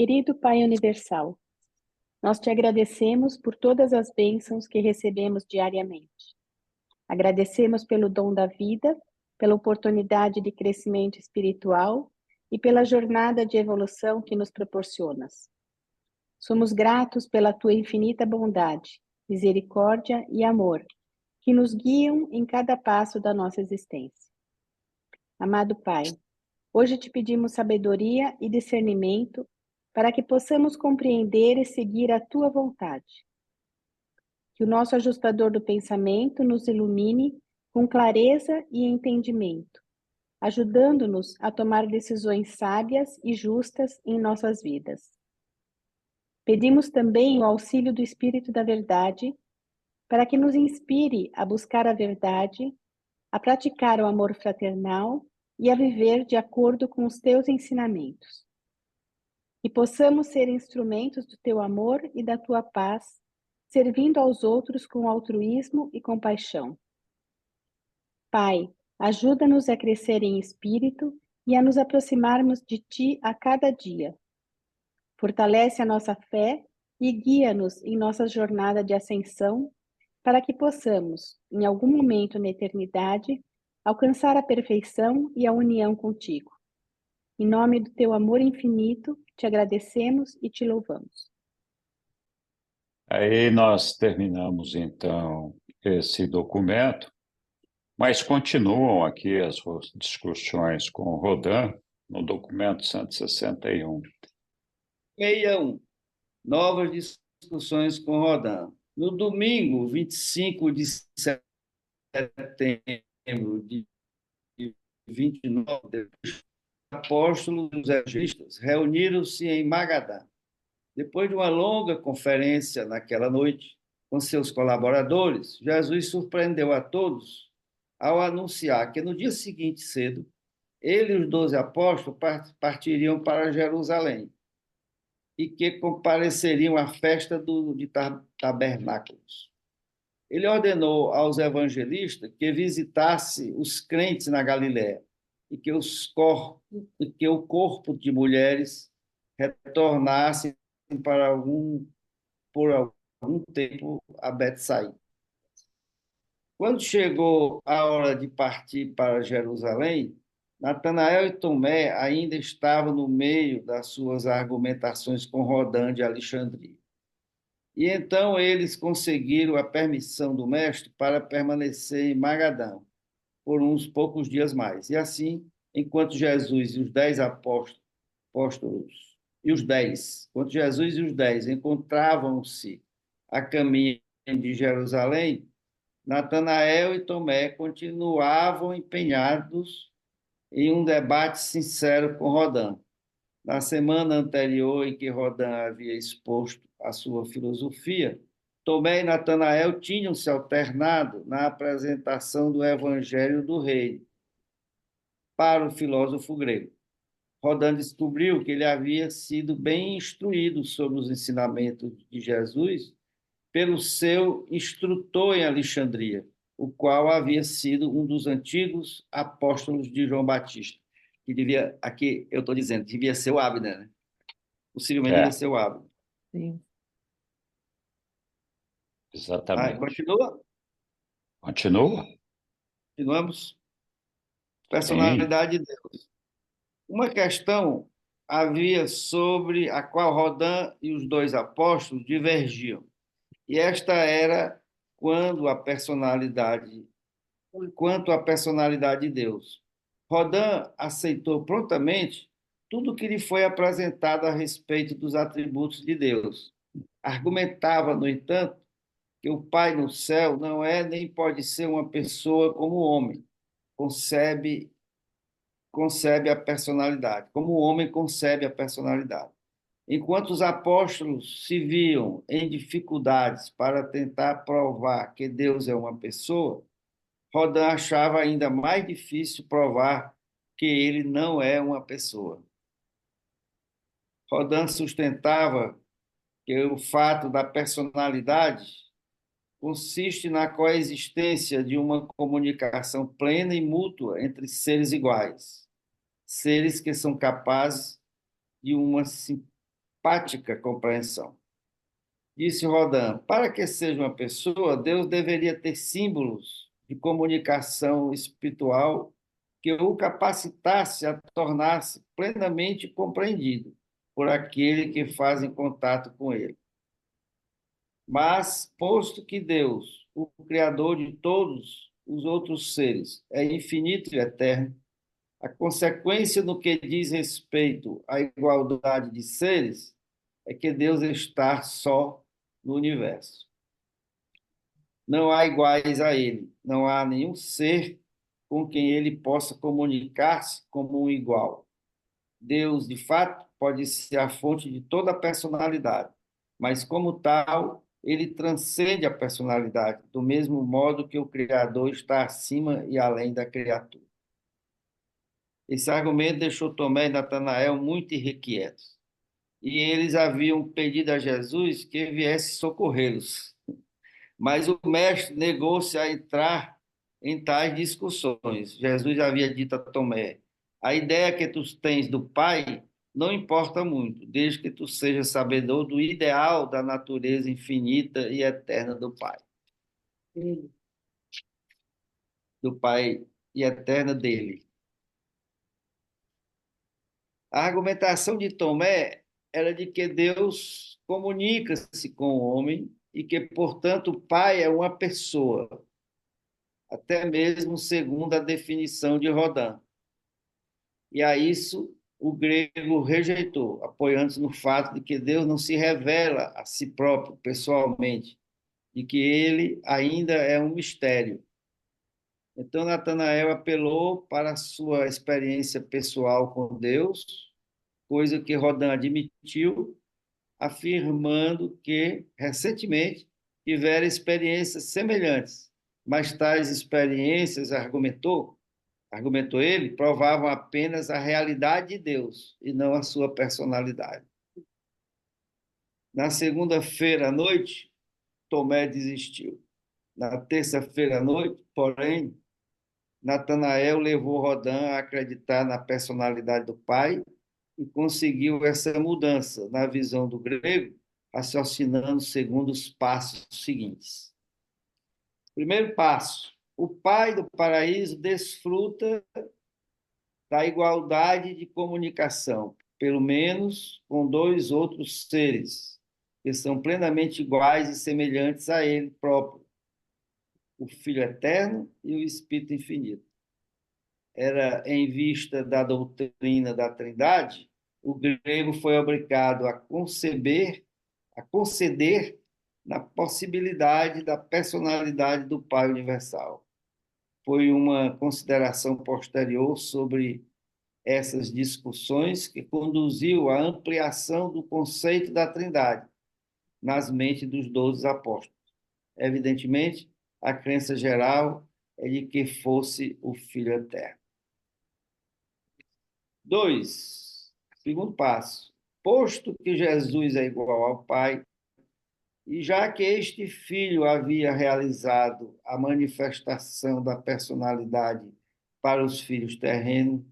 Querido Pai Universal, nós te agradecemos por todas as bênçãos que recebemos diariamente. Agradecemos pelo dom da vida, pela oportunidade de crescimento espiritual e pela jornada de evolução que nos proporcionas. Somos gratos pela tua infinita bondade, misericórdia e amor, que nos guiam em cada passo da nossa existência. Amado Pai, hoje te pedimos sabedoria e discernimento para que possamos compreender e seguir a tua vontade. Que o nosso ajustador do pensamento nos ilumine com clareza e entendimento, ajudando-nos a tomar decisões sábias e justas em nossas vidas. Pedimos também o auxílio do Espírito da Verdade para que nos inspire a buscar a verdade, a praticar o amor fraternal e a viver de acordo com os teus ensinamentos. Que possamos ser instrumentos do teu amor e da tua paz, servindo aos outros com altruísmo e compaixão. Pai, ajuda-nos a crescer em espírito e a nos aproximarmos de ti a cada dia. Fortalece a nossa fé e guia-nos em nossa jornada de ascensão, para que possamos, em algum momento na eternidade, alcançar a perfeição e a união contigo. Em nome do teu amor infinito, te agradecemos e te louvamos. Aí nós terminamos, então, esse documento, mas continuam aqui as discussões com o Rodin no documento 161. 61. Novas discussões com Rodin. No domingo, 25 de setembro de 29, os apóstolos e os evangelistas reuniram-se em Magadá. Depois de uma longa conferência naquela noite com seus colaboradores, Jesus surpreendeu a todos ao anunciar que no dia seguinte cedo, ele e os 12 apóstolos partiriam para Jerusalém e que compareceriam à festa de tabernáculos. Ele ordenou aos evangelistas que visitassem os crentes na Galiléia e que o corpo de mulheres retornasse por algum tempo a Betsaída. Quando chegou a hora de partir para Jerusalém, Natanael e Tomé ainda estavam no meio das suas argumentações com Rodin de Alexandria. E então eles conseguiram a permissão do mestre para permanecer em Magadã por uns poucos dias mais. E assim, enquanto Jesus e os 10 apóstolos enquanto Jesus e os 10 encontravam-se a caminho de Jerusalém, Natanael e Tomé continuavam empenhados em um debate sincero com Rodin. Na semana anterior em que Rodin havia exposto a sua filosofia, Tomé e Natanael tinham se alternado na apresentação do Evangelho do Reino para o filósofo grego. Rodin descobriu que ele havia sido bem instruído sobre os ensinamentos de Jesus pelo seu instrutor em Alexandria, o qual havia sido um dos antigos apóstolos de João Batista, que devia, aqui eu estou dizendo, devia ser o Abner, né? Possivelmente devia ser o Abner. Sim. Exatamente. Continua? Continua? Continuamos? Sim. Personalidade de Deus. Uma questão havia sobre a qual Rodin e os 2 apóstolos divergiam. E esta era quanto à personalidade de Deus. Rodin aceitou prontamente tudo o que lhe foi apresentado a respeito dos atributos de Deus. Argumentava, no entanto, que o Pai no céu não é nem pode ser uma pessoa como o homem concebe a personalidade, como o homem concebe a personalidade. Enquanto os apóstolos se viam em dificuldades para tentar provar que Deus é uma pessoa, Rodin achava ainda mais difícil provar que ele não é uma pessoa. Rodin sustentava que o fato da personalidade consiste na coexistência de uma comunicação plena e mútua entre seres iguais, seres que são capazes de uma simpática compreensão. Disse Rodin: para que seja uma pessoa, Deus deveria ter símbolos de comunicação espiritual que o capacitasse a tornar-se plenamente compreendido por aquele que faz em contato com ele. Mas, posto que Deus, o Criador de todos os outros seres, é infinito e eterno, a consequência no que diz respeito à igualdade de seres é que Deus está só no universo. Não há iguais a ele, não há nenhum ser com quem ele possa comunicar-se como um igual. Deus, de fato, pode ser a fonte de toda a personalidade, mas, como tal, ele transcende a personalidade, do mesmo modo que o Criador está acima e além da criatura. Esse argumento deixou Tomé e Natanael muito irrequietos, e eles haviam pedido a Jesus que viesse socorrê-los. Mas o mestre negou-se a entrar em tais discussões. Jesus havia dito a Tomé: a ideia que tu tens do Pai não importa muito, desde que tu sejas sabedor do ideal da natureza infinita e eterna do Pai. Do Pai e eterna dele. A argumentação de Tomé era de que Deus comunica-se com o homem e que, portanto, o Pai é uma pessoa, até mesmo segundo a definição de Rodin. E a isso o grego rejeitou, apoiando-se no fato de que Deus não se revela a si próprio pessoalmente, de que ele ainda é um mistério. Então, Natanael apelou para a sua experiência pessoal com Deus, coisa que Rodin admitiu, afirmando que, recentemente, tivera experiências semelhantes, mas tais experiências, argumentou ele, provavam apenas a realidade de Deus e não a sua personalidade. Na segunda-feira à noite, Tomé desistiu. Na terça-feira à noite, porém, Natanael levou Rodin a acreditar na personalidade do Pai e conseguiu essa mudança na visão do grego, raciocinando segundo os passos seguintes. Primeiro passo: o Pai do paraíso desfruta da igualdade de comunicação, pelo menos com dois outros seres, que são plenamente iguais e semelhantes a ele próprio, o Filho Eterno e o Espírito Infinito. Era em vista da doutrina da Trindade, o grego foi obrigado a conceder na possibilidade da personalidade do Pai Universal. Foi uma consideração posterior sobre essas discussões que conduziu à ampliação do conceito da Trindade nas mentes dos 12 apóstolos. Evidentemente, a crença geral é de que fosse o Filho Eterno. 2. Segundo passo. Posto que Jesus é igual ao Pai, e já que este Filho havia realizado a manifestação da personalidade para os filhos terrenos,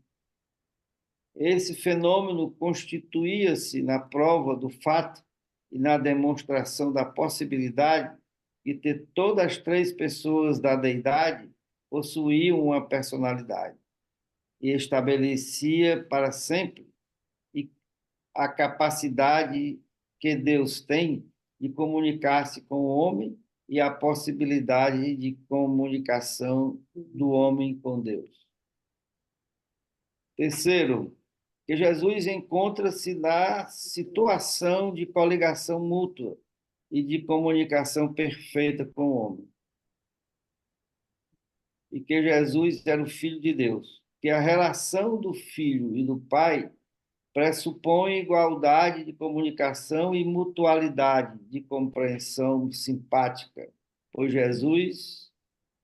esse fenômeno constituía-se na prova do fato e na demonstração da possibilidade de ter todas as três pessoas da deidade possuíam uma personalidade e estabelecia para sempre a capacidade que Deus tem de comunicar-se com o homem e a possibilidade de comunicação do homem com Deus. Terceiro, que Jesus encontra-se na situação de coligação mútua e de comunicação perfeita com o homem. E que Jesus era o Filho de Deus. Que a relação do Filho e do Pai pressupõe igualdade de comunicação e mutualidade de compreensão simpática, pois Jesus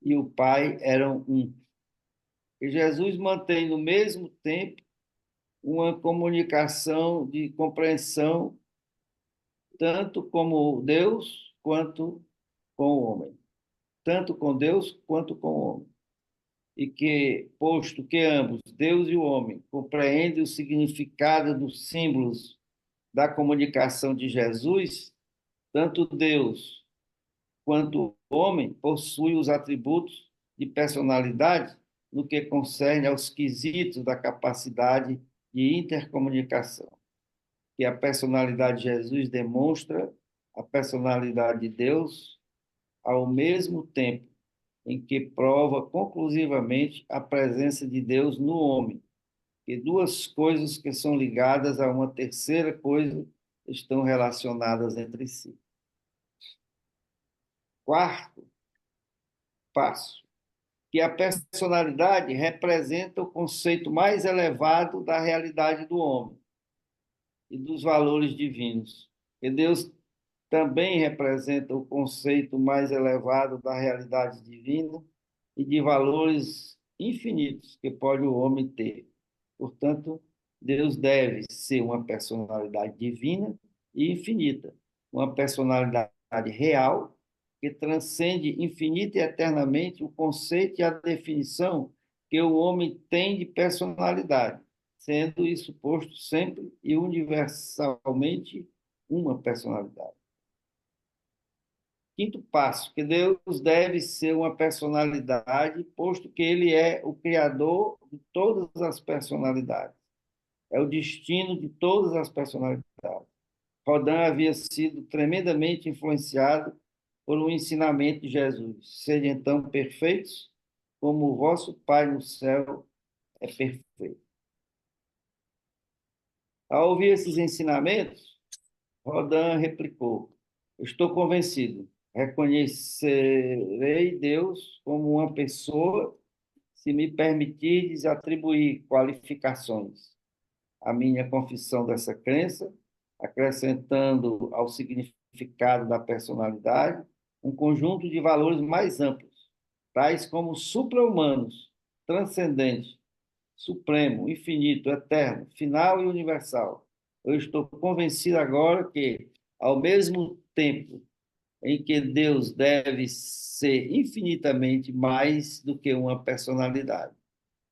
e o Pai eram um. E Jesus mantém no mesmo tempo uma comunicação de compreensão tanto como Deus quanto com o homem, tanto com Deus quanto com o homem. E que, posto que ambos, Deus e o homem, compreendem o significado dos símbolos da comunicação de Jesus, tanto Deus quanto o homem possuem os atributos de personalidade no que concerne aos quesitos da capacidade de intercomunicação, que a personalidade de Jesus demonstra a personalidade de Deus ao mesmo tempo em que prova conclusivamente a presença de Deus no homem, que duas coisas que são ligadas a uma terceira coisa estão relacionadas entre si. Quarto passo, que a personalidade representa o conceito mais elevado da realidade do homem e dos valores divinos. E Deus também representa o conceito mais elevado da realidade divina e de valores infinitos que pode o homem ter. Portanto, Deus deve ser uma personalidade divina e infinita, uma personalidade real que transcende infinita e eternamente o conceito e a definição que o homem tem de personalidade, sendo isso posto sempre e universalmente uma personalidade. Quinto passo, que Deus deve ser uma personalidade, posto que Ele é o Criador de todas as personalidades. É o destino de todas as personalidades. Rodin havia sido tremendamente influenciado por um ensinamento de Jesus. Sede então perfeitos, como o vosso Pai no céu é perfeito. Ao ouvir esses ensinamentos, Rodin replicou: estou convencido, reconhecerei Deus como uma pessoa se me permitirdes atribuir qualificações à minha confissão dessa crença, acrescentando ao significado da personalidade um conjunto de valores mais amplos, tais como supra-humanos, transcendente, supremo, infinito, eterno, final e universal. Eu estou convencido agora que, ao mesmo tempo em que Deus deve ser infinitamente mais do que uma personalidade,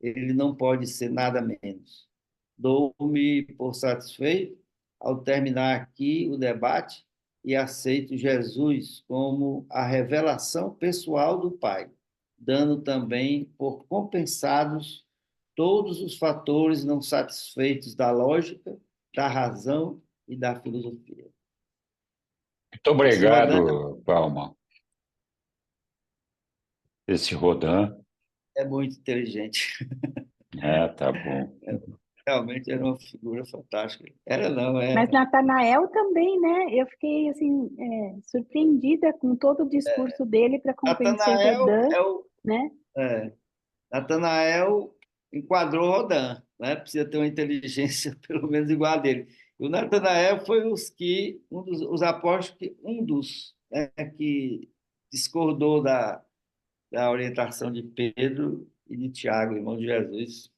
ele não pode ser nada menos. Dou-me por satisfeito ao terminar aqui o debate e aceito Jesus como a revelação pessoal do Pai, dando também por compensados todos os fatores não satisfeitos da lógica, da razão e da filosofia. Muito Esse Rodin obrigado, Palma. Esse Rodin, é muito inteligente. tá bom. Realmente era uma figura fantástica. Era não, Mas é. Natanael também, né? Eu fiquei assim surpreendida com todo o discurso dele para convencer Natanael Rodin, é o. né? É, Natanael enquadrou Rodin, né? Precisa ter uma inteligência pelo menos igual a dele. E o Natanael foi os apóstolos que né, que discordou da orientação de Pedro e de Tiago, irmão de Jesus.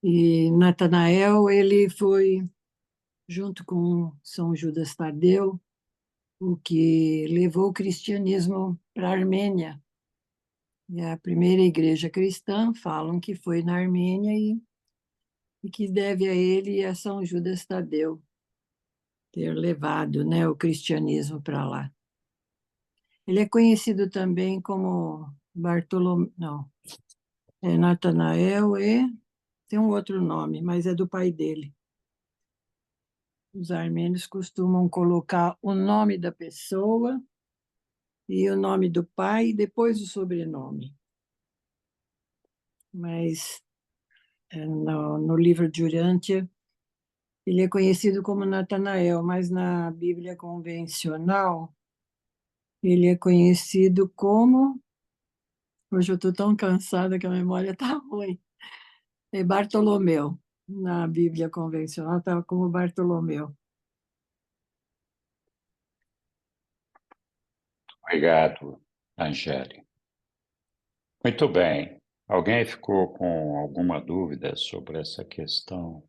E Natanael, ele foi, junto com São Judas Tadeu, o que levou o cristianismo para a Armênia. E a primeira igreja cristã falam que foi na Armênia e que deve a ele e a São Judas Tadeu ter levado, né, o cristianismo para lá. Ele é conhecido também como Bartolomeu, não, é Natanael e tem um outro nome, mas é do pai dele. Os armênios costumam colocar o nome da pessoa e o nome do pai e depois o sobrenome. Mas no livro de Urântia, ele é conhecido como Natanael, mas na Bíblia convencional, ele é conhecido como. Hoje eu estou tão cansada que a memória está ruim. É Bartolomeu. Na Bíblia convencional está como Bartolomeu. Obrigado, Angélica. Muito bem. Alguém ficou com alguma dúvida sobre essa questão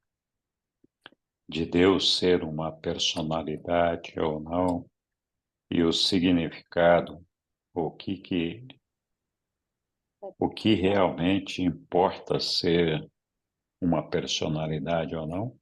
de Deus ser uma personalidade ou não, e o significado, o que realmente importa ser uma personalidade ou não?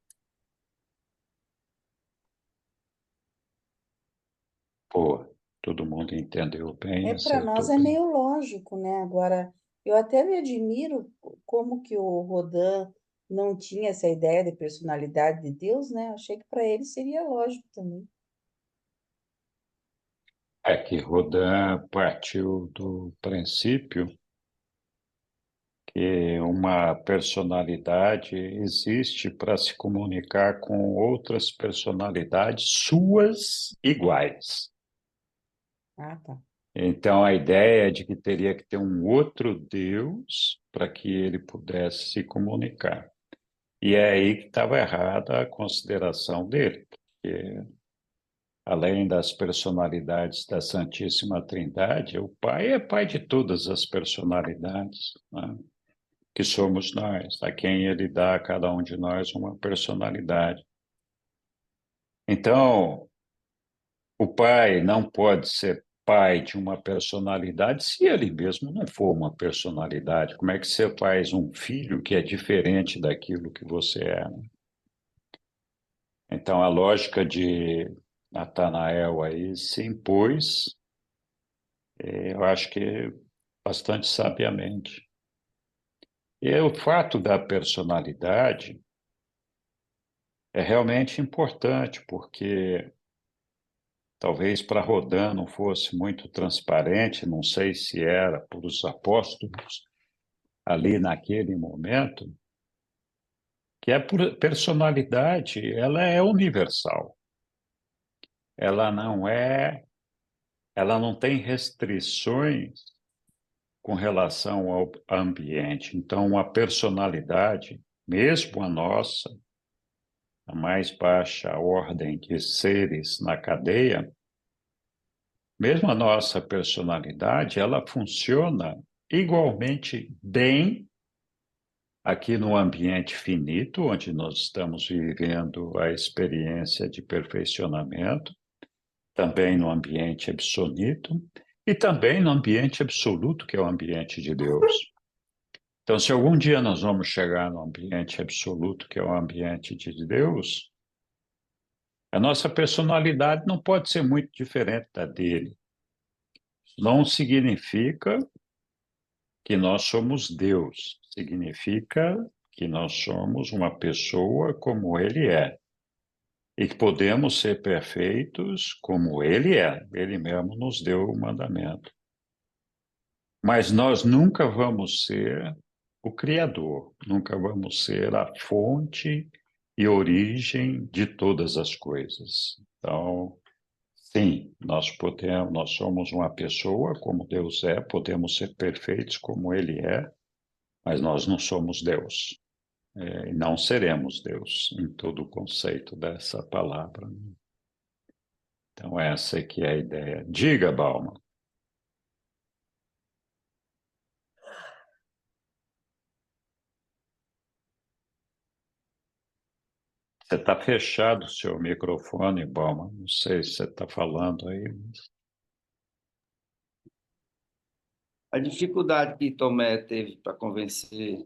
Pô, todo mundo entendeu bem, Para nós acertou é bem. meio lógico, né? Agora, eu até me admiro como que o Rodin não tinha essa ideia de personalidade de Deus, né? Achei que para ele seria lógico também. É que Rodin partiu do princípio que uma personalidade existe para se comunicar com outras personalidades suas iguais. Ah, tá. Então, a ideia é de que teria que ter um outro Deus para que ele pudesse se comunicar. E é aí que estava errada a consideração dele, porque além das personalidades da Santíssima Trindade, o Pai é Pai de todas as personalidades, né? Que somos nós, a quem ele dá a cada um de nós uma personalidade. Então, o pai não pode ser pai de uma personalidade se ele mesmo não for uma personalidade. Como é que você faz um filho que é diferente daquilo que você é? Então, a lógica de Natanael aí se impôs, eu acho que bastante sabiamente. E o fato da personalidade é realmente importante, porque talvez para Rodin não fosse muito transparente, não sei se era para os apóstolos ali naquele momento, que a personalidade, ela é universal. Ela não tem restrições com relação ao ambiente. Então, a personalidade, mesmo a nossa, a mais baixa ordem de seres na cadeia, mesmo a nossa personalidade, ela funciona igualmente bem aqui no ambiente finito, onde nós estamos vivendo a experiência de perfeccionamento, também no ambiente absoluto e também no ambiente absoluto, que é o ambiente de Deus. Então, se algum dia nós vamos chegar no ambiente absoluto, que é o ambiente de Deus, a nossa personalidade não pode ser muito diferente da dele. Não significa que nós somos Deus, significa que nós somos uma pessoa como Ele é e que podemos ser perfeitos como Ele é. Ele mesmo nos deu o mandamento. Mas nós nunca vamos ser o Criador, nunca vamos ser a fonte e origem de todas as coisas. Então, sim, nós somos uma pessoa como Deus é, podemos ser perfeitos como Ele é, mas nós não somos Deus. E não seremos Deus em todo o conceito dessa palavra. Então, essa aqui é a ideia. Diga, Balma. Você está fechado o seu microfone, Balma. Não sei se você está falando aí. A dificuldade que Tomé teve para convencer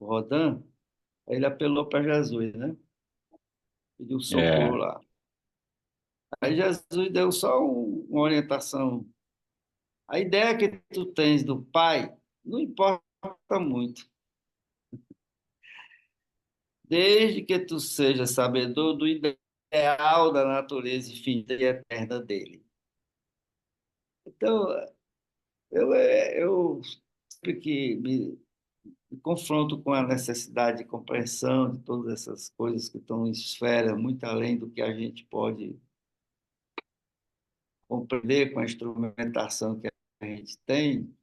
o Rodin, ele apelou para Jesus, né? Pediu socorro É, lá. Aí Jesus deu só uma orientação. A ideia que tu tens do Pai não importa muito, desde que tu seja sabedor do ideal da natureza infinita e eterna dele. Então, eu sempre que me confronto com a necessidade de compreensão de todas essas coisas que estão em esfera muito além do que a gente pode compreender com a instrumentação que a gente tem,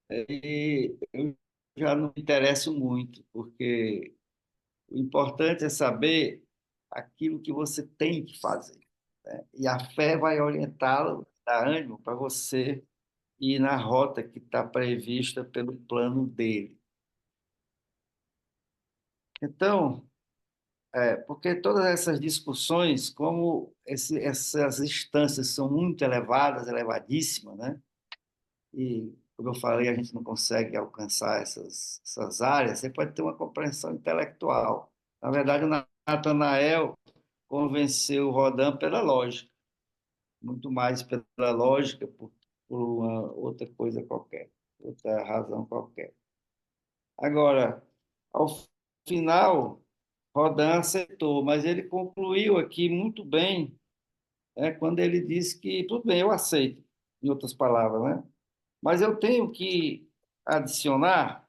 e eu já não me interesso muito, porque o importante é saber aquilo que você tem que fazer, né? E a fé vai orientá-lo, dar ânimo para você ir na rota que está prevista pelo plano dele. Então, porque todas essas discussões, como essas instâncias são muito elevadas, elevadíssimas, né? E, como eu falei, a gente não consegue alcançar essas áreas, você pode ter uma compreensão intelectual. Na verdade, o Natanael convenceu o Rodin pela lógica. muito mais pela lógica, por uma outra coisa qualquer, outra razão qualquer. Agora, ao final, Rodin aceitou, mas ele concluiu aqui muito bem, quando ele disse que, tudo bem, eu aceito, em outras palavras, né? Mas eu tenho que adicionar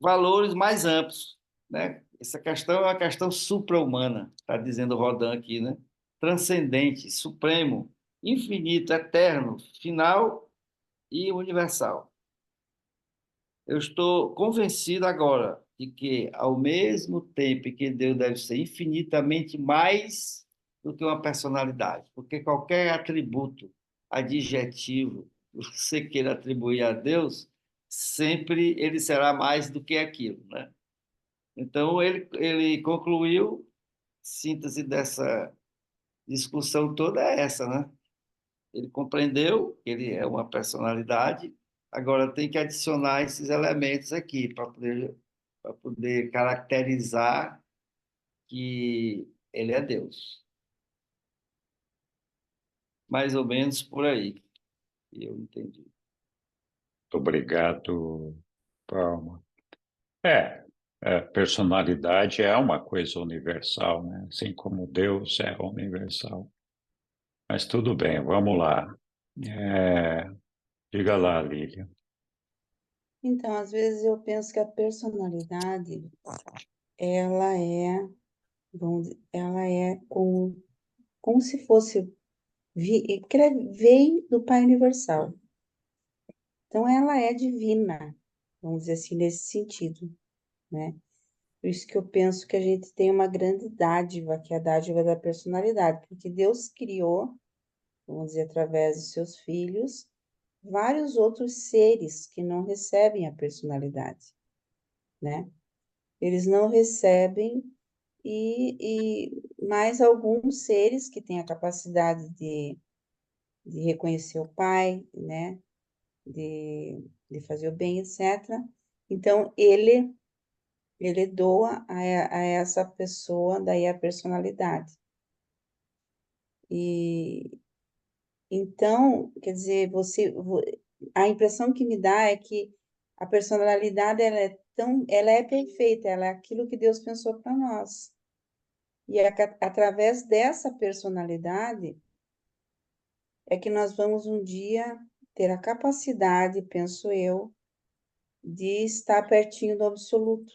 valores mais amplos, né? Essa questão é uma questão supra-humana, está dizendo Rodin aqui, né? Transcendente, supremo, infinito, eterno, final e universal. Eu estou convencido agora de que, ao mesmo tempo que Deus deve ser infinitamente mais do que uma personalidade, porque qualquer atributo, adjetivo, que você queira atribuir a Deus, sempre ele será mais do que aquilo, né? Então, ele concluiu, síntese dessa discussão toda é essa, né? Ele compreendeu que ele é uma personalidade, agora tem que adicionar esses elementos aqui para poder caracterizar que ele é Deus. Mais ou menos por aí, que eu entendi. Muito obrigado, Palma. Personalidade é uma coisa universal, né? Assim como Deus é universal. Mas tudo bem, vamos lá. Diga lá, Lília. Então, às vezes eu penso que a personalidade, ela é, ela é como se fosse, vem do Pai Universal. Então, ela é divina, vamos dizer assim, nesse sentido, né? Por isso que eu penso que a gente tem uma grande dádiva, que é a dádiva da personalidade, porque Deus criou, vamos dizer, através dos seus filhos, vários outros seres que não recebem a personalidade, né? Eles não recebem e mais alguns seres que têm a capacidade de reconhecer o Pai, né? De fazer o bem, etc. Então, ele doa a essa pessoa daí a personalidade. E então, quer dizer, a impressão que me dá é que a personalidade ela é perfeita, ela é aquilo que Deus pensou para nós. E através dessa personalidade é que nós vamos um dia ter a capacidade, penso eu, de estar pertinho do absoluto.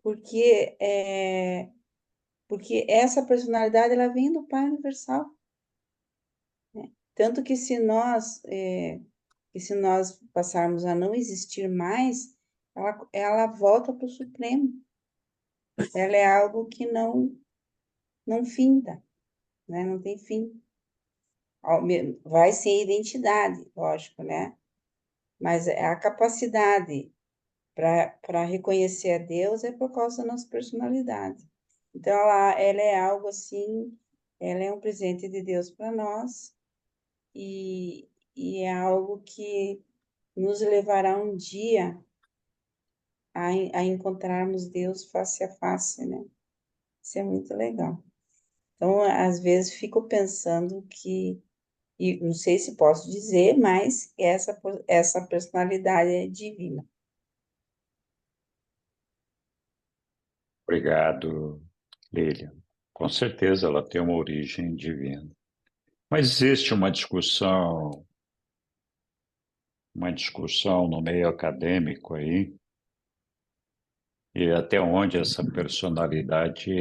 Porque essa personalidade ela vem do Pai Universal, né? Tanto que se nós passarmos a não existir mais, ela volta para o Supremo. Ela é algo que não finda, né? Não tem fim. Vai ser identidade, lógico, né? Mas a capacidade para reconhecer a Deus é por causa da nossa personalidade. Então, ela é algo assim, ela é um presente de Deus para nós e é algo que nos levará um dia a encontrarmos Deus face a face, né? Isso é muito legal. Então, às vezes, fico pensando e não sei se posso dizer, mas essa personalidade é divina. Obrigado, Lília. Com certeza ela tem uma origem divina. Mas existe uma discussão no meio acadêmico aí, e até onde essa personalidade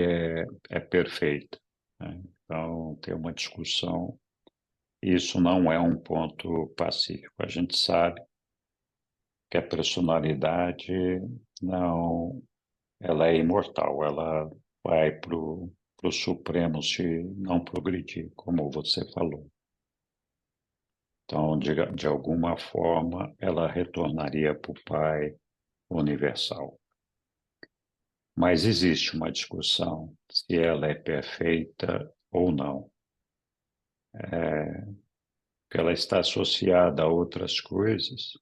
é perfeita, né? Então, tem uma discussão. Isso não é um ponto pacífico. A gente sabe que a personalidade não, ela é imortal, ela vai para o Supremo se não progredir, como você falou. Então, de alguma forma, ela retornaria para o Pai universal. Mas existe uma discussão se ela é perfeita ou não. Ela está associada a outras coisas,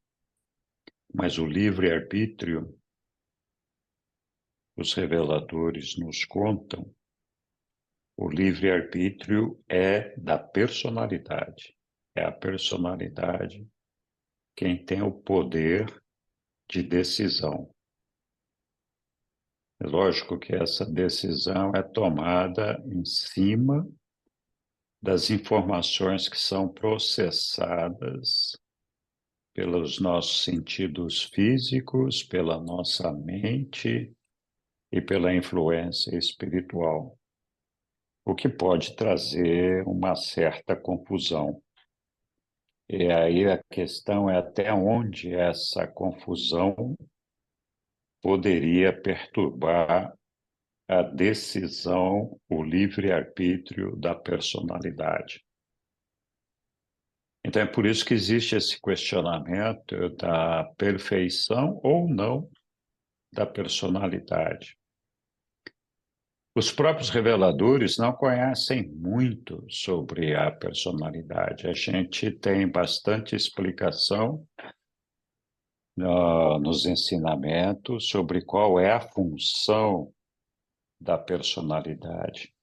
mas o livre-arbítrio, os reveladores nos contam O livre-arbítrio é da personalidade. É a personalidade quem tem o poder de decisão. É lógico que essa decisão é tomada em cima das informações que são processadas pelos nossos sentidos físicos, pela nossa mente e pela influência espiritual, o que pode trazer uma certa confusão. E aí a questão é até onde essa confusão poderia perturbar a decisão, o livre-arbítrio da personalidade. Então é por isso que existe esse questionamento da perfeição ou não da personalidade. Os próprios reveladores não conhecem muito sobre a personalidade. A gente tem bastante explicação nos ensinamentos sobre qual é a função da personalidade.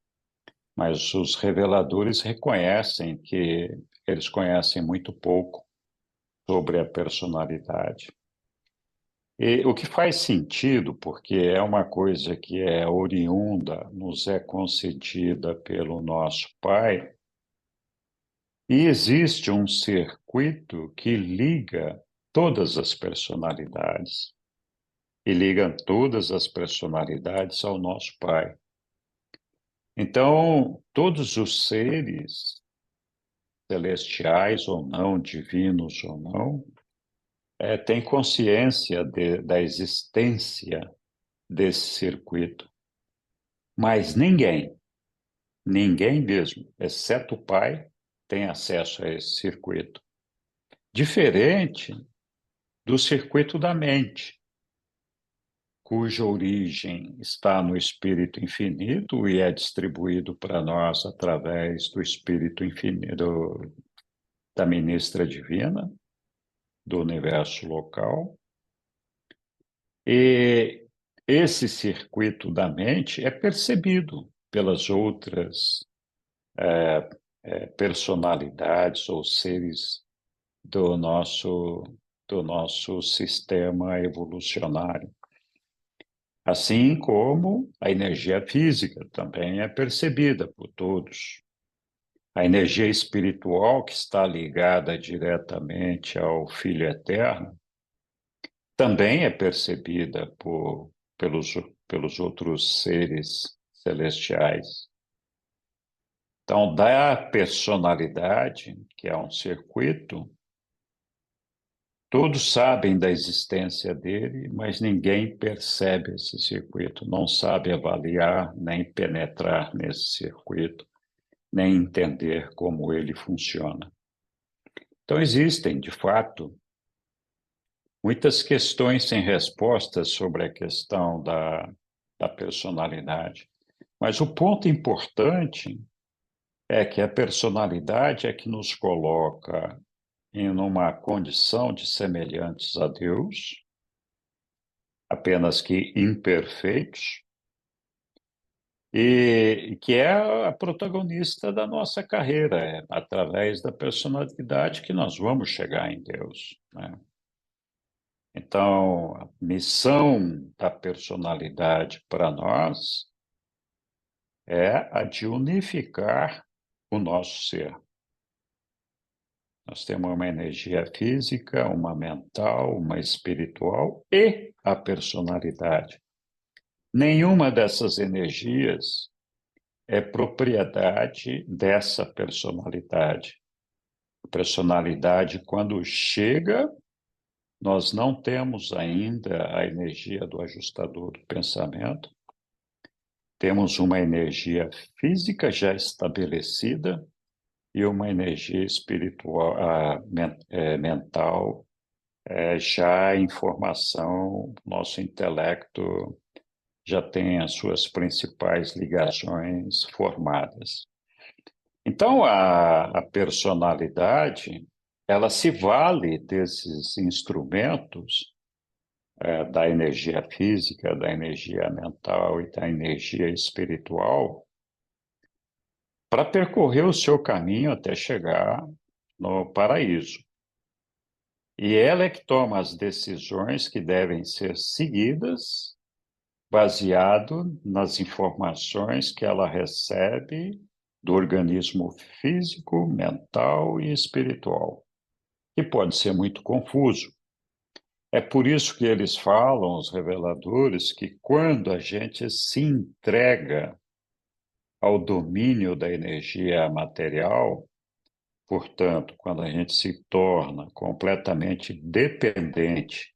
Mas os reveladores reconhecem que eles conhecem muito pouco sobre a personalidade. E o que faz sentido, porque é uma coisa que é oriunda, nos é concedida pelo nosso Pai, e existe um circuito que liga todas as personalidades, e liga todas as personalidades ao nosso Pai. Então, todos os seres, celestiais ou não, divinos ou não, têm consciência da existência desse circuito. Mas ninguém mesmo, exceto o Pai, tem acesso a esse circuito. Diferente do circuito da mente, cuja origem está no Espírito Infinito e é distribuído para nós através do Espírito Infinito, da ministra divina, do universo local. E esse circuito da mente é percebido pelas outras personalidades ou seres do nosso sistema evolucionário. Assim como a energia física também é percebida por todos. A energia espiritual, que está ligada diretamente ao Filho Eterno, também é percebida pelos outros seres celestiais. Então, da personalidade, que é um circuito, todos sabem da existência dele, mas ninguém percebe esse circuito, não sabe avaliar, nem penetrar nesse circuito, nem entender como ele funciona. Então, existem, de fato, muitas questões sem respostas sobre a questão da personalidade. Mas o ponto importante é que a personalidade é que nos coloca em uma condição de semelhantes a Deus, apenas que imperfeitos, e que é a protagonista da nossa carreira. É através da personalidade que nós vamos chegar em Deus, né? Então, a missão da personalidade para nós é a de unificar o nosso ser. Nós temos uma energia física, uma mental, uma espiritual e a personalidade. Nenhuma dessas energias é propriedade dessa personalidade. A personalidade, quando chega, nós não temos ainda a energia do ajustador do pensamento. Temos uma energia física já estabelecida e uma energia espiritual, mental, já em formação. Nosso intelecto já tem as suas principais ligações formadas. Então, a personalidade, ela se vale desses instrumentos, da energia física, da energia mental e da energia espiritual, para percorrer o seu caminho até chegar no paraíso. E ela é que toma as decisões que devem ser seguidas, baseado nas informações que ela recebe do organismo físico, mental e espiritual, que pode ser muito confuso. É por isso que eles falam, os reveladores, que quando a gente se entrega ao domínio da energia material, portanto, quando a gente se torna completamente dependente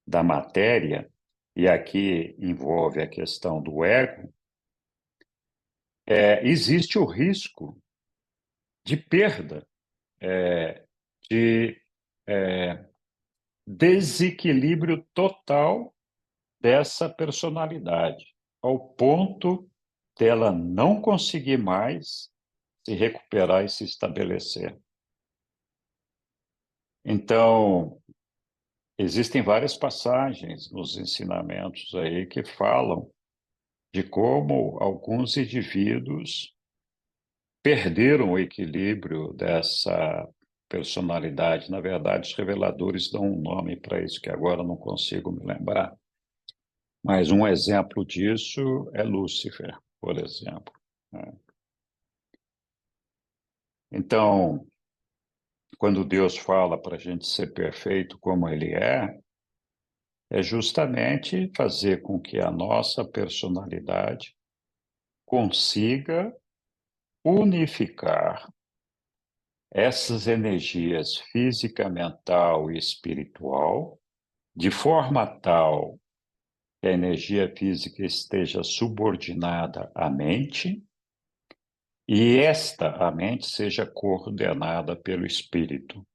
da matéria, e aqui envolve a questão do ego, existe o risco de perda, de desequilíbrio total dessa personalidade, ao ponto dela não conseguir mais se recuperar e se estabelecer. Então, existem várias passagens nos ensinamentos aí que falam de como alguns indivíduos perderam o equilíbrio dessa personalidade. Na verdade, os reveladores dão um nome para isso que agora não consigo me lembrar. Mas um exemplo disso é Lúcifer, por exemplo, né? Então, quando Deus fala para a gente ser perfeito como Ele é justamente fazer com que a nossa personalidade consiga unificar essas energias física, mental e espiritual, de forma tal que a energia física esteja subordinada à mente e a mente, seja coordenada pelo espírito.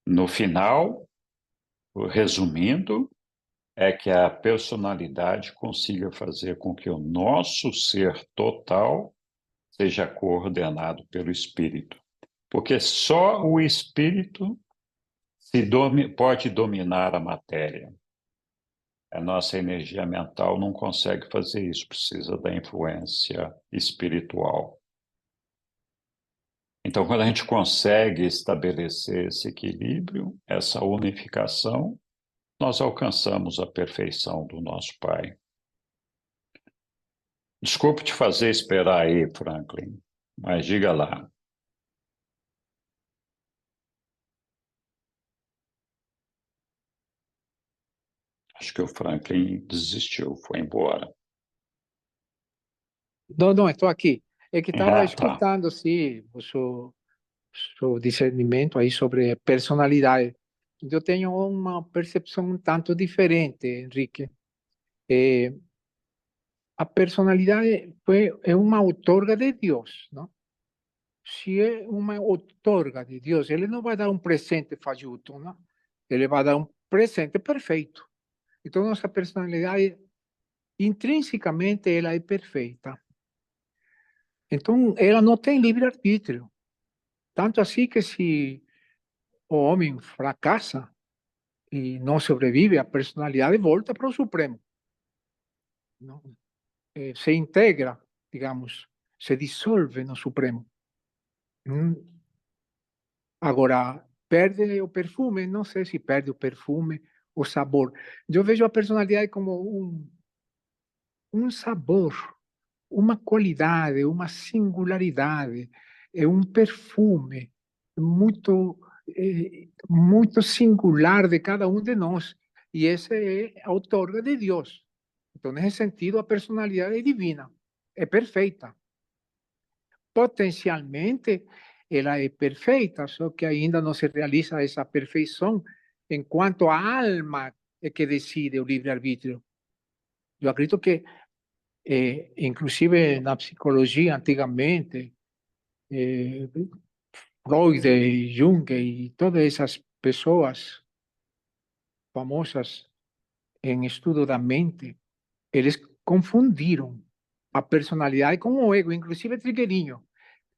No final, resumindo, é que a personalidade consiga fazer com que o nosso ser total seja coordenado pelo espírito. Porque só o espírito pode dominar a matéria. A nossa energia mental não consegue fazer isso, precisa da influência espiritual. Então, quando a gente consegue estabelecer esse equilíbrio, essa unificação, nós alcançamos a perfeição do nosso Pai. Desculpe te fazer esperar aí, Franklin, mas diga lá. Acho que o Franklin desistiu, foi embora. Não, não, estou aqui. É que estava Ah, tá. escutando, sim, o seu discernimento aí sobre personalidade. Eu tenho uma percepção um tanto diferente, Henrique. A personalidade é uma outorga de Deus, não? Se é uma outorga de Deus, ele não vai dar um presente fajuto, não? Ele vai dar um presente perfeito. Então, nossa personalidade, intrinsecamente, ela é perfeita. Então, ela não tem livre-arbítrio. Tanto assim que se o homem fracassa e não sobrevive, a personalidade volta para o Supremo. Não? Se integra, digamos, se dissolve no Supremo. Agora, perde o perfume, não sei se perde o perfume, o sabor. Eu vejo a personalidade como um sabor, uma qualidade, uma singularidade, é um perfume muito singular de cada um de nós. E essa é a outorga de Deus. Então, nesse sentido, a personalidade é divina, é perfeita. Potencialmente, ela é perfeita, só que ainda não se realiza essa perfeição, enquanto a alma é que decide o livre-arbítrio. Eu acredito que, inclusive na psicologia, antigamente, Freud, Jung e todas essas pessoas famosas em estudo da mente, eles confundiram a personalidade com o ego, inclusive Trigueirinho.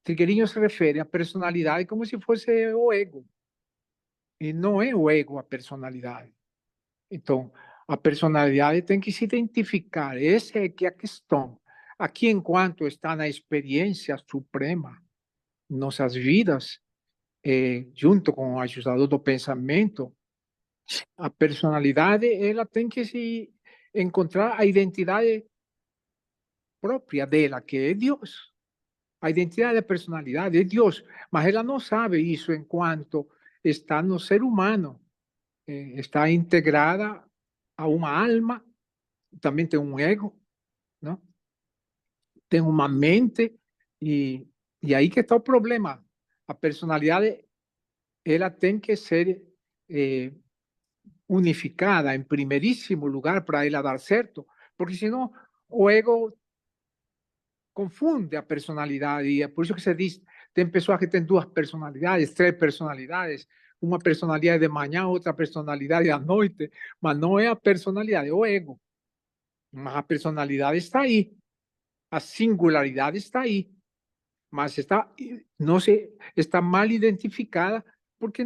Trigueirinho se refere à personalidade como se fosse o ego. E não é o ego a personalidade. Então, a personalidade tem que se identificar. Essa é que é a questão. aqui, enquanto está na experiência suprema, nossas vidas, junto com o ajustador do pensamento, a personalidade ela tem que se encontrar a identidade própria dela, que é Deus. A identidade da personalidade é Deus, mas ela não sabe isso enquanto está no ser humano, está integrada a uma alma, também tem um ego, não? Tem uma mente, e aí que está o problema. A personalidade ela tem que ser unificada em primeiríssimo lugar para ela dar certo, porque senão o ego confunde a personalidade, e é por isso que se diz, tem pessoas que têm duas personalidades, três personalidades, uma personalidade de manhã, outra personalidade à noite, mas não é a personalidade, é o ego. Mas a personalidade está aí, a singularidade está aí, mas está mal identificada porque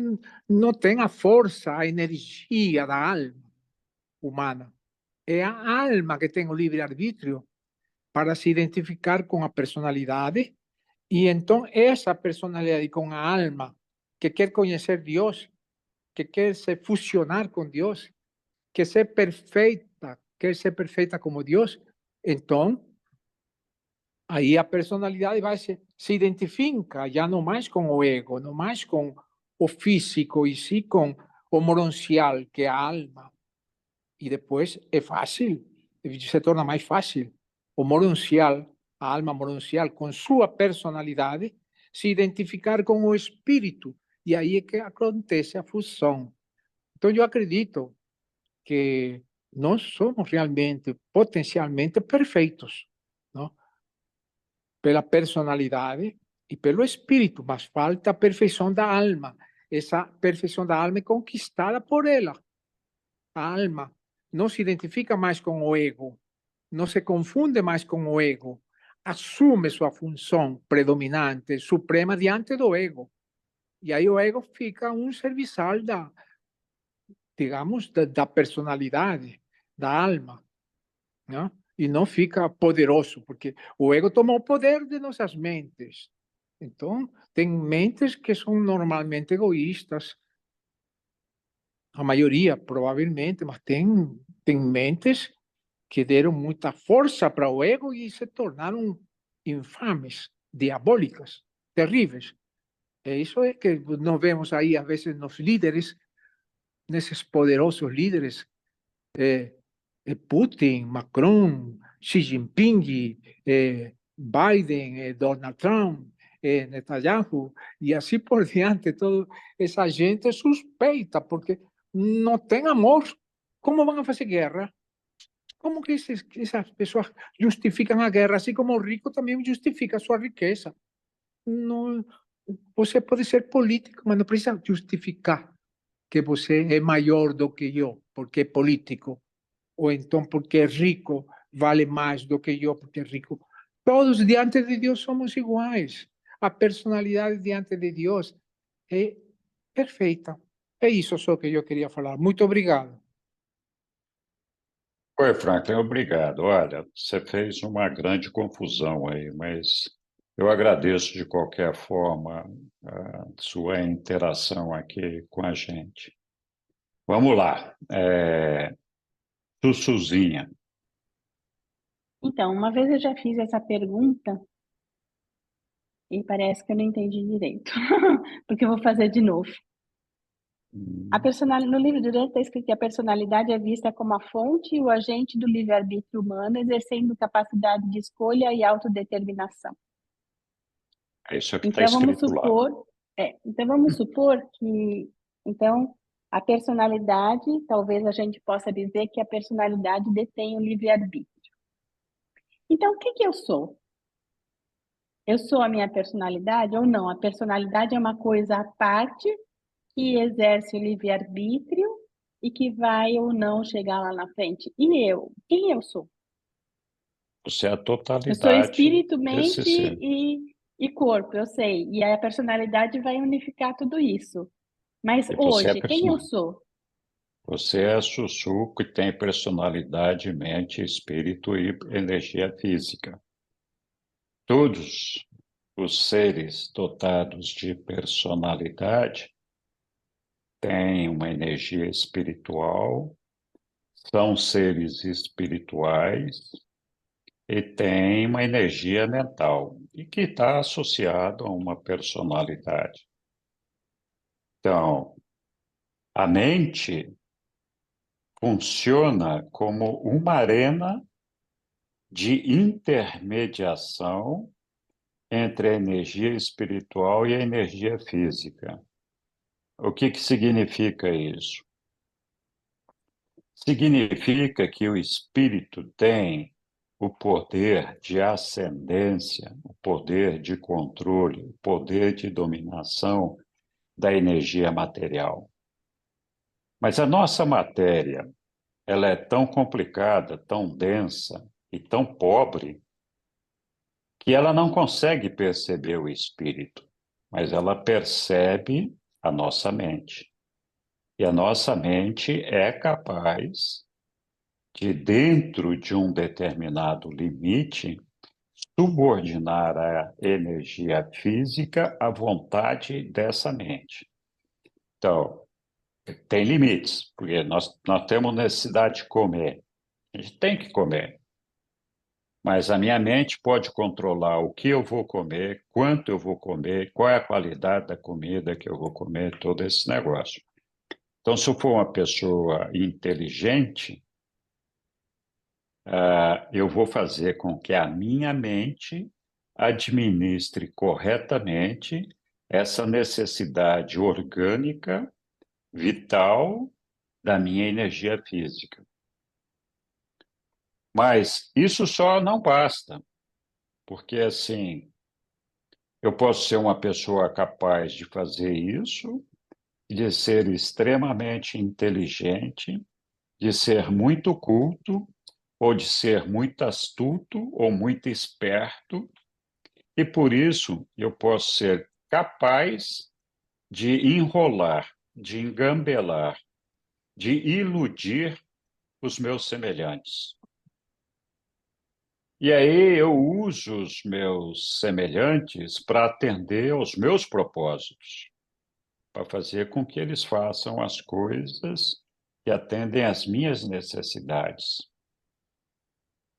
não tem a força, a energia da alma humana. É a alma que tem o livre-arbítrio para se identificar com a personalidade, e então essa personalidade com a alma que quer conhecer Deus, que quer se fusionar com Deus, quer ser perfeita como Deus, então aí a personalidade vai se identifica já não mais com o ego, não mais com o físico, e sim com o moroncial, que é a alma. E depois é fácil, se torna mais fácil. O moroncial, a alma moroncial, com sua personalidade, se identificar com o espírito. E aí é que acontece a fusão. Então, eu acredito que nós somos realmente, potencialmente perfeitos, não? Pela personalidade e pelo espírito, mas falta a perfeição da alma. Essa perfeição da alma é conquistada por ela. A alma não se identifica mais com o ego, não se confunde mais com o ego, assume sua função predominante, suprema diante do ego. E aí o ego fica um serviçal digamos, da personalidade, da alma, né? E não fica poderoso, porque o ego tomou o poder de nossas mentes. Então, tem mentes que são normalmente egoístas, a maioria, provavelmente, mas tem mentes que deram muita força para o ego e se tornaram infames, diabólicas, terríveis. É isso é que nós vemos aí, às vezes, nos líderes, nesses poderosos líderes, Putin, Macron, Xi Jinping, Biden, Donald Trump, Netanyahu, e assim por diante, toda essa gente é suspeita, porque não tem amor. Como vão fazer guerra? Como que essas pessoas justificam a guerra, assim como o rico também justifica a sua riqueza? Não, você pode ser político, mas não precisa justificar que você é maior do que eu, porque é político, ou então porque é rico, vale mais do que eu, porque é rico. Todos diante de Deus somos iguais. A personalidade diante de Deus é perfeita. É isso só que eu queria falar. Muito obrigado. Oi, Franklin, obrigado. Olha, você fez uma grande confusão aí, mas eu agradeço de qualquer forma a sua interação aqui com a gente. Vamos lá. Sussuzinha. Então, uma vez eu já fiz essa pergunta e parece que eu não entendi direito, porque eu vou fazer de novo. No livro do Dante está escrito que a personalidade é vista como a fonte e o agente do livre-arbítrio humano, exercendo capacidade de escolha e autodeterminação. É isso que está Então, vamos escrito lá. supor, então vamos supor que, então, a personalidade, talvez a gente possa dizer que a personalidade detém o livre-arbítrio. Então, o que que eu sou? Eu sou a minha personalidade ou não? A personalidade é uma coisa à parte que exerce o livre-arbítrio e que vai ou não chegar lá na frente. E eu? Quem eu sou? Você é a Eu sou totalidade espírito, desse mente ser. e corpo, eu sei. E aí a personalidade vai unificar tudo isso. Mas E você é a hoje, quem eu sou? Você é a Sussu que tem personalidade, mente, espírito e energia física. todos os seres dotados de personalidade têm uma energia espiritual, são seres espirituais e têm uma energia mental, e que está associado a uma personalidade. Então, a mente funciona como uma arena de intermediação entre a energia espiritual e a energia física. O que significa isso? Significa que o espírito tem o poder de ascendência, o poder de controle, o poder de dominação da energia material. Mas a nossa matéria, ela é tão complicada, tão densa e tão pobre que ela não consegue perceber o espírito, mas ela percebe a nossa mente. E a nossa mente é capaz de, dentro de um determinado limite, subordinar a energia física à vontade dessa mente. Então, tem limites, porque nós temos necessidade de comer. A gente tem que comer. Mas a minha mente pode controlar o que eu vou comer, quanto eu vou comer, qual é a qualidade da comida que eu vou comer, todo esse negócio. Então, se eu for uma pessoa inteligente, eu vou fazer com que a minha mente administre corretamente essa necessidade orgânica, vital, da minha energia física. Mas isso só não basta, porque assim, eu posso ser uma pessoa capaz de fazer isso, de ser extremamente inteligente, de ser muito culto, ou de ser muito astuto ou muito esperto, e por isso eu posso ser capaz de enrolar, de engambelar, de iludir os meus semelhantes. E aí eu uso os meus semelhantes para atender aos meus propósitos, para fazer com que eles façam as coisas que atendem às minhas necessidades.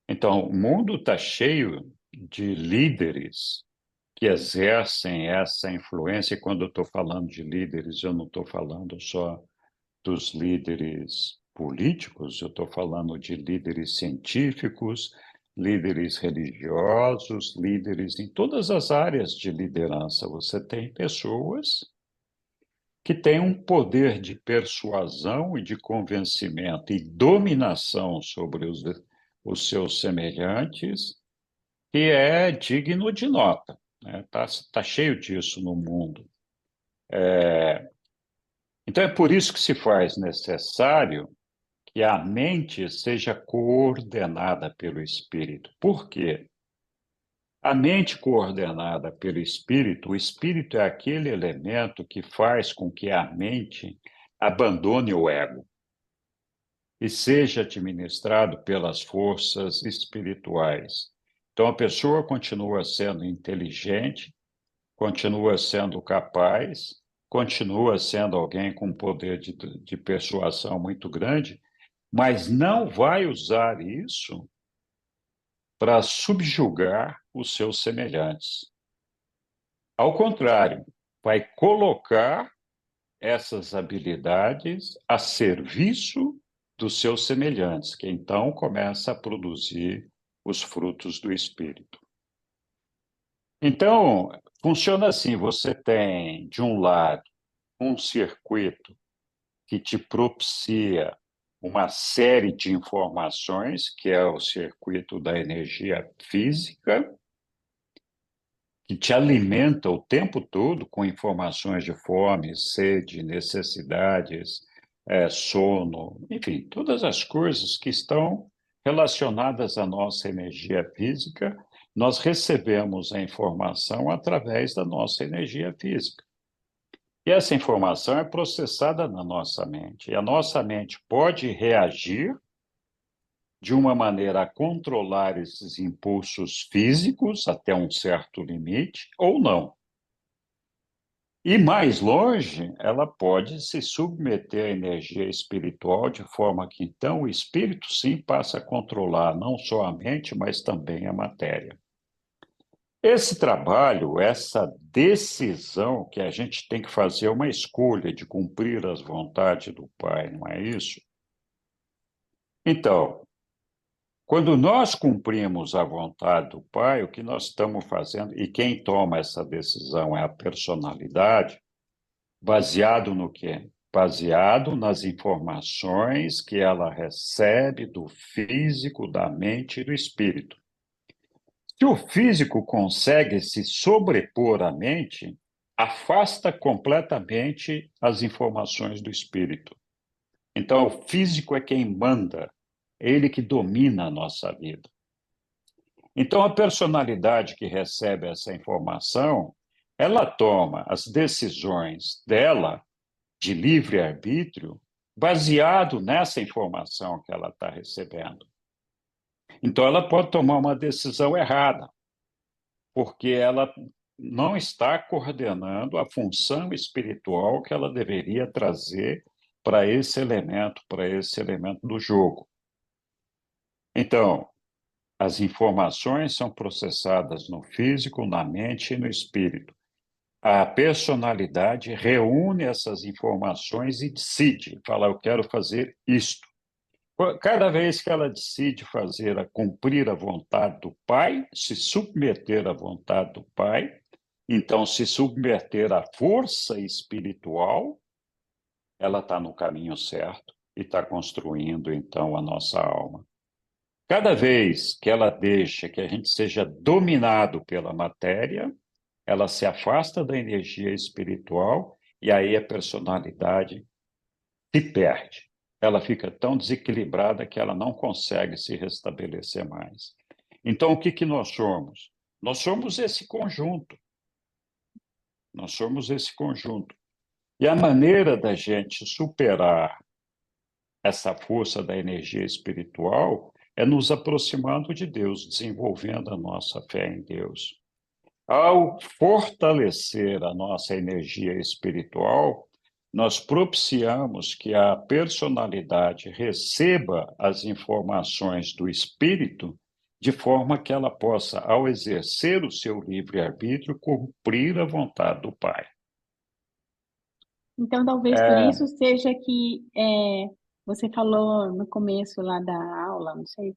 Então, o mundo está cheio de líderes que exercem essa influência, e quando eu estou falando de líderes, eu não estou falando só dos líderes políticos, eu estou falando de líderes científicos, líderes religiosos, líderes em todas as áreas de liderança. Você tem pessoas que têm um poder de persuasão e de convencimento e dominação sobre os seus semelhantes, que é digno de nota. Tá cheio disso no mundo. Então, é por isso que se faz necessário que a mente seja coordenada pelo espírito. Por quê? A mente coordenada pelo espírito, o espírito é aquele elemento que faz com que a mente abandone o ego e seja administrado pelas forças espirituais. Então, a pessoa continua sendo inteligente, continua sendo capaz, continua sendo alguém com poder de persuasão muito grande, mas não vai usar isso para subjugar os seus semelhantes. Ao contrário, vai colocar essas habilidades a serviço dos seus semelhantes, que então começa a produzir os frutos do espírito. Então, funciona assim: você tem, de um lado, um circuito que te propicia uma série de informações, que é o circuito da energia física, que te alimenta o tempo todo com informações de fome, sede, necessidades, sono, enfim, todas as coisas que estão relacionadas à nossa energia física, nós recebemos a informação através da nossa energia física. E essa informação é processada na nossa mente. E a nossa mente pode reagir de uma maneira a controlar esses impulsos físicos até um certo limite, ou não. E mais longe, ela pode se submeter à energia espiritual de forma que, então, o espírito, sim, passa a controlar não só a mente, mas também a matéria. Esse trabalho, essa decisão que a gente tem que fazer uma escolha de cumprir as vontades do Pai, não é isso? Então, quando nós cumprimos a vontade do Pai, o que nós estamos fazendo, e quem toma essa decisão é a personalidade, baseado no quê? Baseado nas informações que ela recebe do físico, da mente e do espírito. Se o físico consegue se sobrepor à mente, afasta completamente as informações do espírito. Então, o físico é quem manda, é ele que domina a nossa vida. Então, a personalidade que recebe essa informação, ela toma as decisões dela de livre-arbítrio baseado nessa informação que ela está recebendo. Então, ela pode tomar uma decisão errada, porque ela não está coordenando a função espiritual que ela deveria trazer para esse elemento do jogo. Então, as informações são processadas no físico, na mente e no espírito. A personalidade reúne essas informações e decide, fala, eu quero fazer isto. Cada vez que ela decide cumprir a vontade do Pai, se submeter à vontade do Pai, então se submeter à força espiritual, ela está no caminho certo e está construindo, então, a nossa alma. Cada vez que ela deixa que a gente seja dominado pela matéria, ela se afasta da energia espiritual e aí a personalidade se perde. Ela fica tão desequilibrada que ela não consegue se restabelecer mais. Então, o que nós somos? Nós somos esse conjunto. Nós somos esse conjunto. E a maneira da gente superar essa força da energia espiritual é nos aproximando de Deus, desenvolvendo a nossa fé em Deus. Ao fortalecer a nossa energia espiritual, nós propiciamos que a personalidade receba as informações do espírito de forma que ela possa, ao exercer o seu livre-arbítrio, cumprir a vontade do Pai. Então, talvez por isso seja que você falou no começo lá da aula, não sei,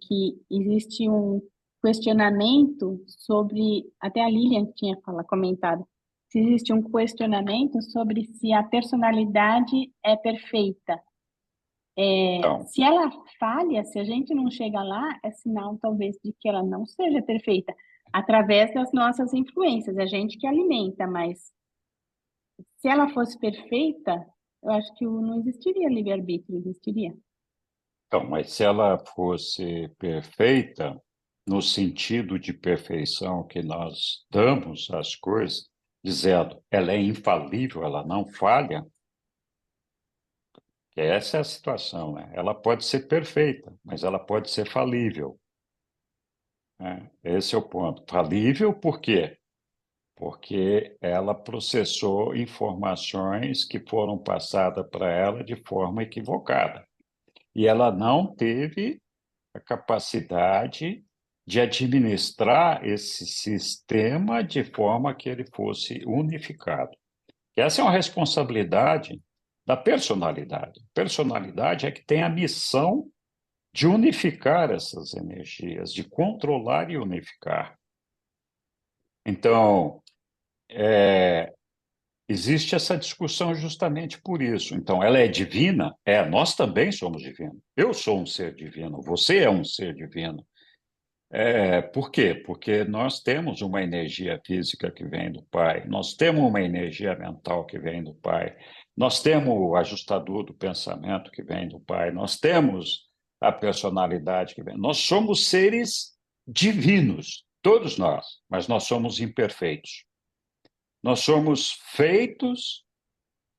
que existe um questionamento sobre, até a Lilian tinha comentado, se existe um questionamento sobre se a personalidade é perfeita. Então, Se ela falha, se a gente não chega lá, é sinal talvez de que ela não seja perfeita, através das nossas influências, a gente que alimenta, mas se ela fosse perfeita, eu acho que não existiria livre-arbítrio, existiria. então, mas se ela fosse perfeita, no sentido de perfeição que nós damos às coisas, dizendo ela é infalível, ela não falha, essa é a situação, né? Ela pode ser perfeita, mas ela pode ser falível. Né? Esse é o ponto. Falível por quê? Porque ela processou informações que foram passadas para ela de forma equivocada. E ela não teve a capacidade de administrar esse sistema de forma que ele fosse unificado. Essa é uma responsabilidade da personalidade. Personalidade é que tem a missão de unificar essas energias, de controlar e unificar. Então, existe essa discussão justamente por isso. Então, ela é divina? Nós também somos divinos. Eu sou um ser divino, você é um ser divino. Por quê? Porque nós temos uma energia física que vem do Pai, nós temos uma energia mental que vem do Pai, nós temos o ajustador do pensamento que vem do Pai, nós temos a personalidade que vem. Nós somos seres divinos, todos nós, mas nós somos imperfeitos. Nós somos feitos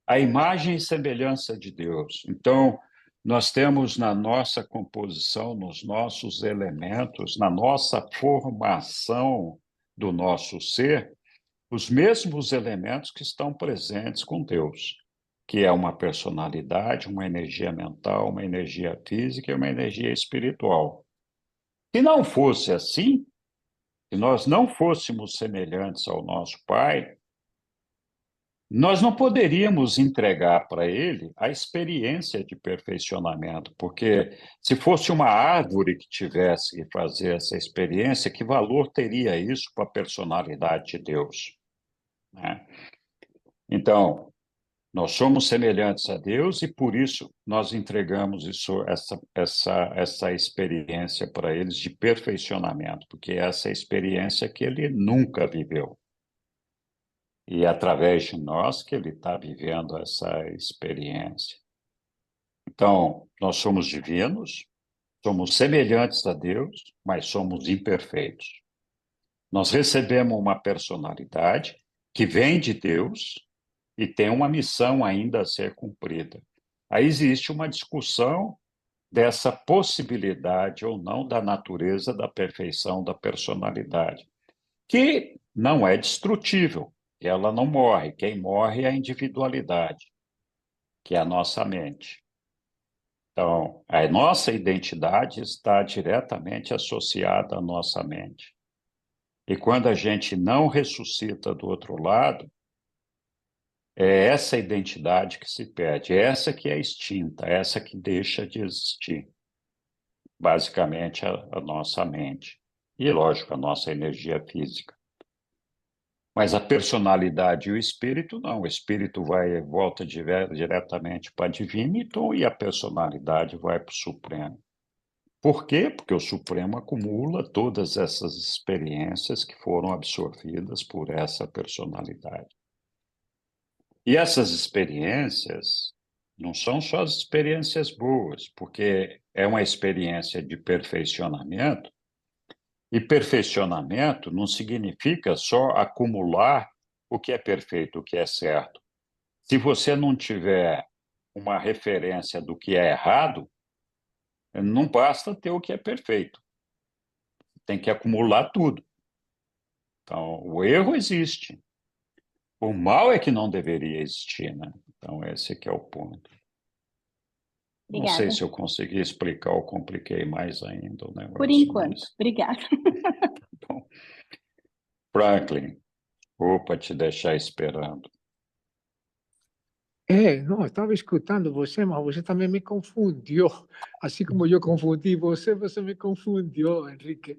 à imagem e semelhança de Deus. Então, nós temos na nossa composição, nos nossos elementos, na nossa formação do nosso ser, os mesmos elementos que estão presentes com Deus, que é uma personalidade, uma energia mental, uma energia física e uma energia espiritual. Se não fosse assim, se nós não fôssemos semelhantes ao nosso Pai, nós não poderíamos entregar para ele a experiência de perfeccionamento, porque se fosse uma árvore que tivesse que fazer essa experiência, que valor teria isso para a personalidade de Deus, né? Então, nós somos semelhantes a Deus e por isso nós entregamos essa experiência para eles de perfeccionamento, porque essa é a experiência que ele nunca viveu. E é através de nós que ele está vivendo essa experiência. Então, nós somos divinos, somos semelhantes a Deus, mas somos imperfeitos. Nós recebemos uma personalidade que vem de Deus e tem uma missão ainda a ser cumprida. Aí existe uma discussão dessa possibilidade ou não da natureza da perfeição da personalidade, que não é destrutível. Ela não morre. Quem morre é a individualidade, que é a nossa mente. Então, a nossa identidade está diretamente associada à nossa mente. E quando a gente não ressuscita do outro lado, é essa identidade que se perde, é essa que é extinta, é essa que deixa de existir. Basicamente, a nossa mente. E, lógico, a nossa energia física. Mas a personalidade e o espírito, não. O espírito volta diretamente para a divina e a personalidade vai para o Supremo. Por quê? Porque o Supremo acumula todas essas experiências que foram absorvidas por essa personalidade. E essas experiências não são só as experiências boas, porque é uma experiência de perfeccionamento, e perfeccionamento não significa só acumular o que é perfeito, o que é certo. Se você não tiver uma referência do que é errado, não basta ter o que é perfeito. Tem que acumular tudo. Então, o erro existe. O mal é que não deveria existir, né? Então, esse que é o ponto. Não sei Obrigada. se eu consegui explicar ou compliquei mais ainda o Por negócio, enquanto. mas... Obrigada. Bom. Franklin, opa, te deixar esperando. Não, estava escutando você, mas você também me confundiu. Assim como eu confundi você, você me confundiu, Henrique.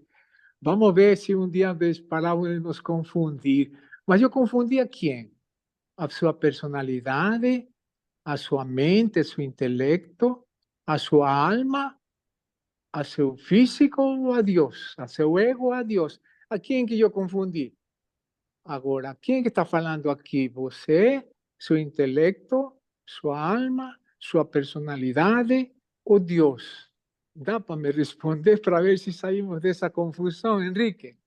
Vamos ver se um dia paramos de nos confundir. Mas eu confundi a quem? A sua personalidade, a sua mente, seu intelecto, a sua alma, a seu físico ou a Deus? A seu ego ou a Deus? A quem que eu confundi? Agora, quem que está falando aqui? Você, seu intelecto, sua alma, sua personalidade ou Deus? Dá para me responder para ver se saímos dessa confusão, Henrique?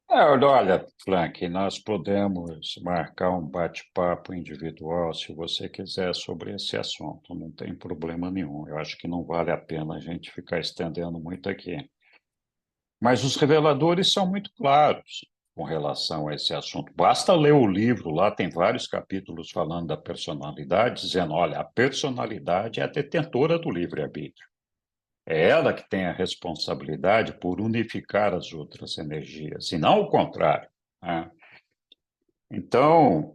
Olha, Frank, nós podemos marcar um bate-papo individual, se você quiser, sobre esse assunto. Não tem problema nenhum. Eu acho que não vale a pena a gente ficar estendendo muito aqui. Mas os reveladores são muito claros com relação a esse assunto. Basta ler o livro, lá tem vários capítulos falando da personalidade, dizendo, olha, a personalidade é a detentora do livre-arbítrio. É ela que tem a responsabilidade por unificar as outras energias, e não o contrário, né? Então,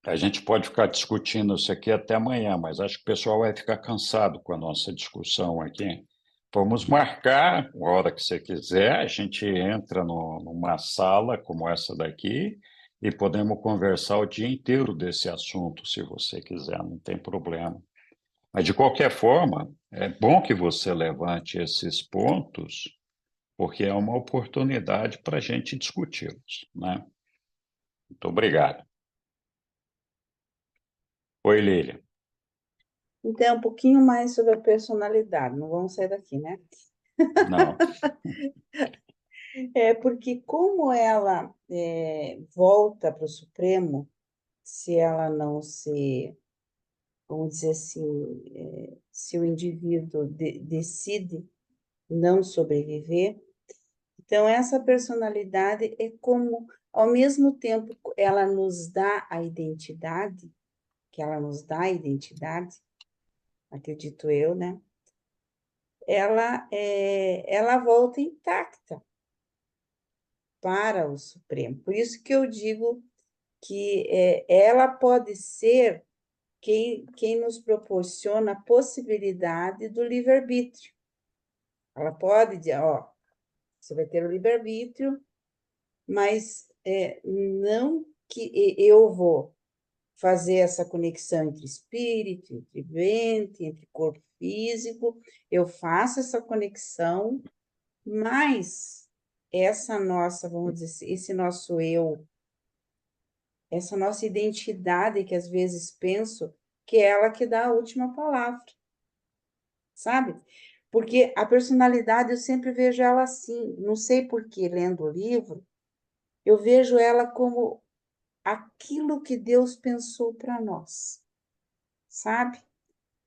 a gente pode ficar discutindo isso aqui até amanhã, mas acho que o pessoal vai ficar cansado com a nossa discussão aqui. Vamos marcar, a hora que você quiser, a gente entra numa sala como essa daqui e podemos conversar o dia inteiro desse assunto, se você quiser, não tem problema. Mas, de qualquer forma, é bom que você levante esses pontos, porque é uma oportunidade para a gente discuti-los, né? Muito obrigado. Oi, Lília. Então, um pouquinho mais sobre a personalidade, não vamos sair daqui, né? Não. É porque como ela volta para o Supremo, se ela não se vamos dizer assim, se o indivíduo decide não sobreviver. Então, essa personalidade é como, ao mesmo tempo, ela nos dá a identidade, que ela nos dá a identidade, acredito eu, né? Ela volta intacta para o Supremo. Por isso que eu digo que ela pode ser quem nos proporciona a possibilidade do livre-arbítrio. Ela pode dizer, ó, você vai ter o livre-arbítrio, mas não que eu vou fazer essa conexão entre espírito, entre mente, entre corpo físico, eu faço essa conexão, mas essa nossa, vamos dizer, esse nosso eu, essa nossa identidade, que às vezes penso que é ela que dá a última palavra, sabe? Porque a personalidade eu sempre vejo ela assim, não sei por que, lendo o livro, eu vejo ela como aquilo que Deus pensou para nós, sabe?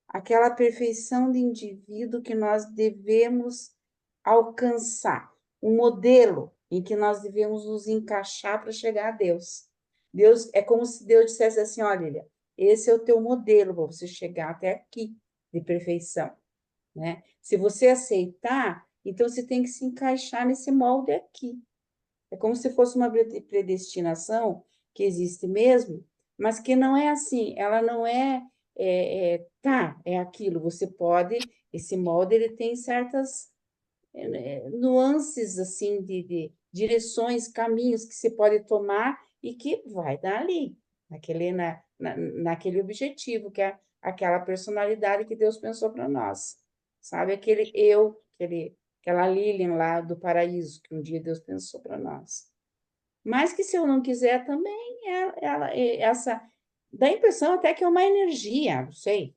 Aquela perfeição de indivíduo que nós devemos alcançar, um modelo em que nós devemos nos encaixar para chegar a Deus. Deus é como se Deus dissesse assim: olha, Lilia, esse é o teu modelo para você chegar até aqui de perfeição, né? Se você aceitar, então você tem que se encaixar nesse molde aqui. É como se fosse uma predestinação que existe mesmo, mas que não é assim, ela não tá, é aquilo, você pode, esse molde, ele tem certas nuances, assim, de direções, caminhos que você pode tomar e que vai dar ali, naquele objetivo, que é aquela personalidade que Deus pensou para nós, sabe? Aquele eu, aquela Lilian lá do paraíso, que um dia Deus pensou para nós. Mas que se eu não quiser também, essa dá a impressão até que é uma energia, não sei,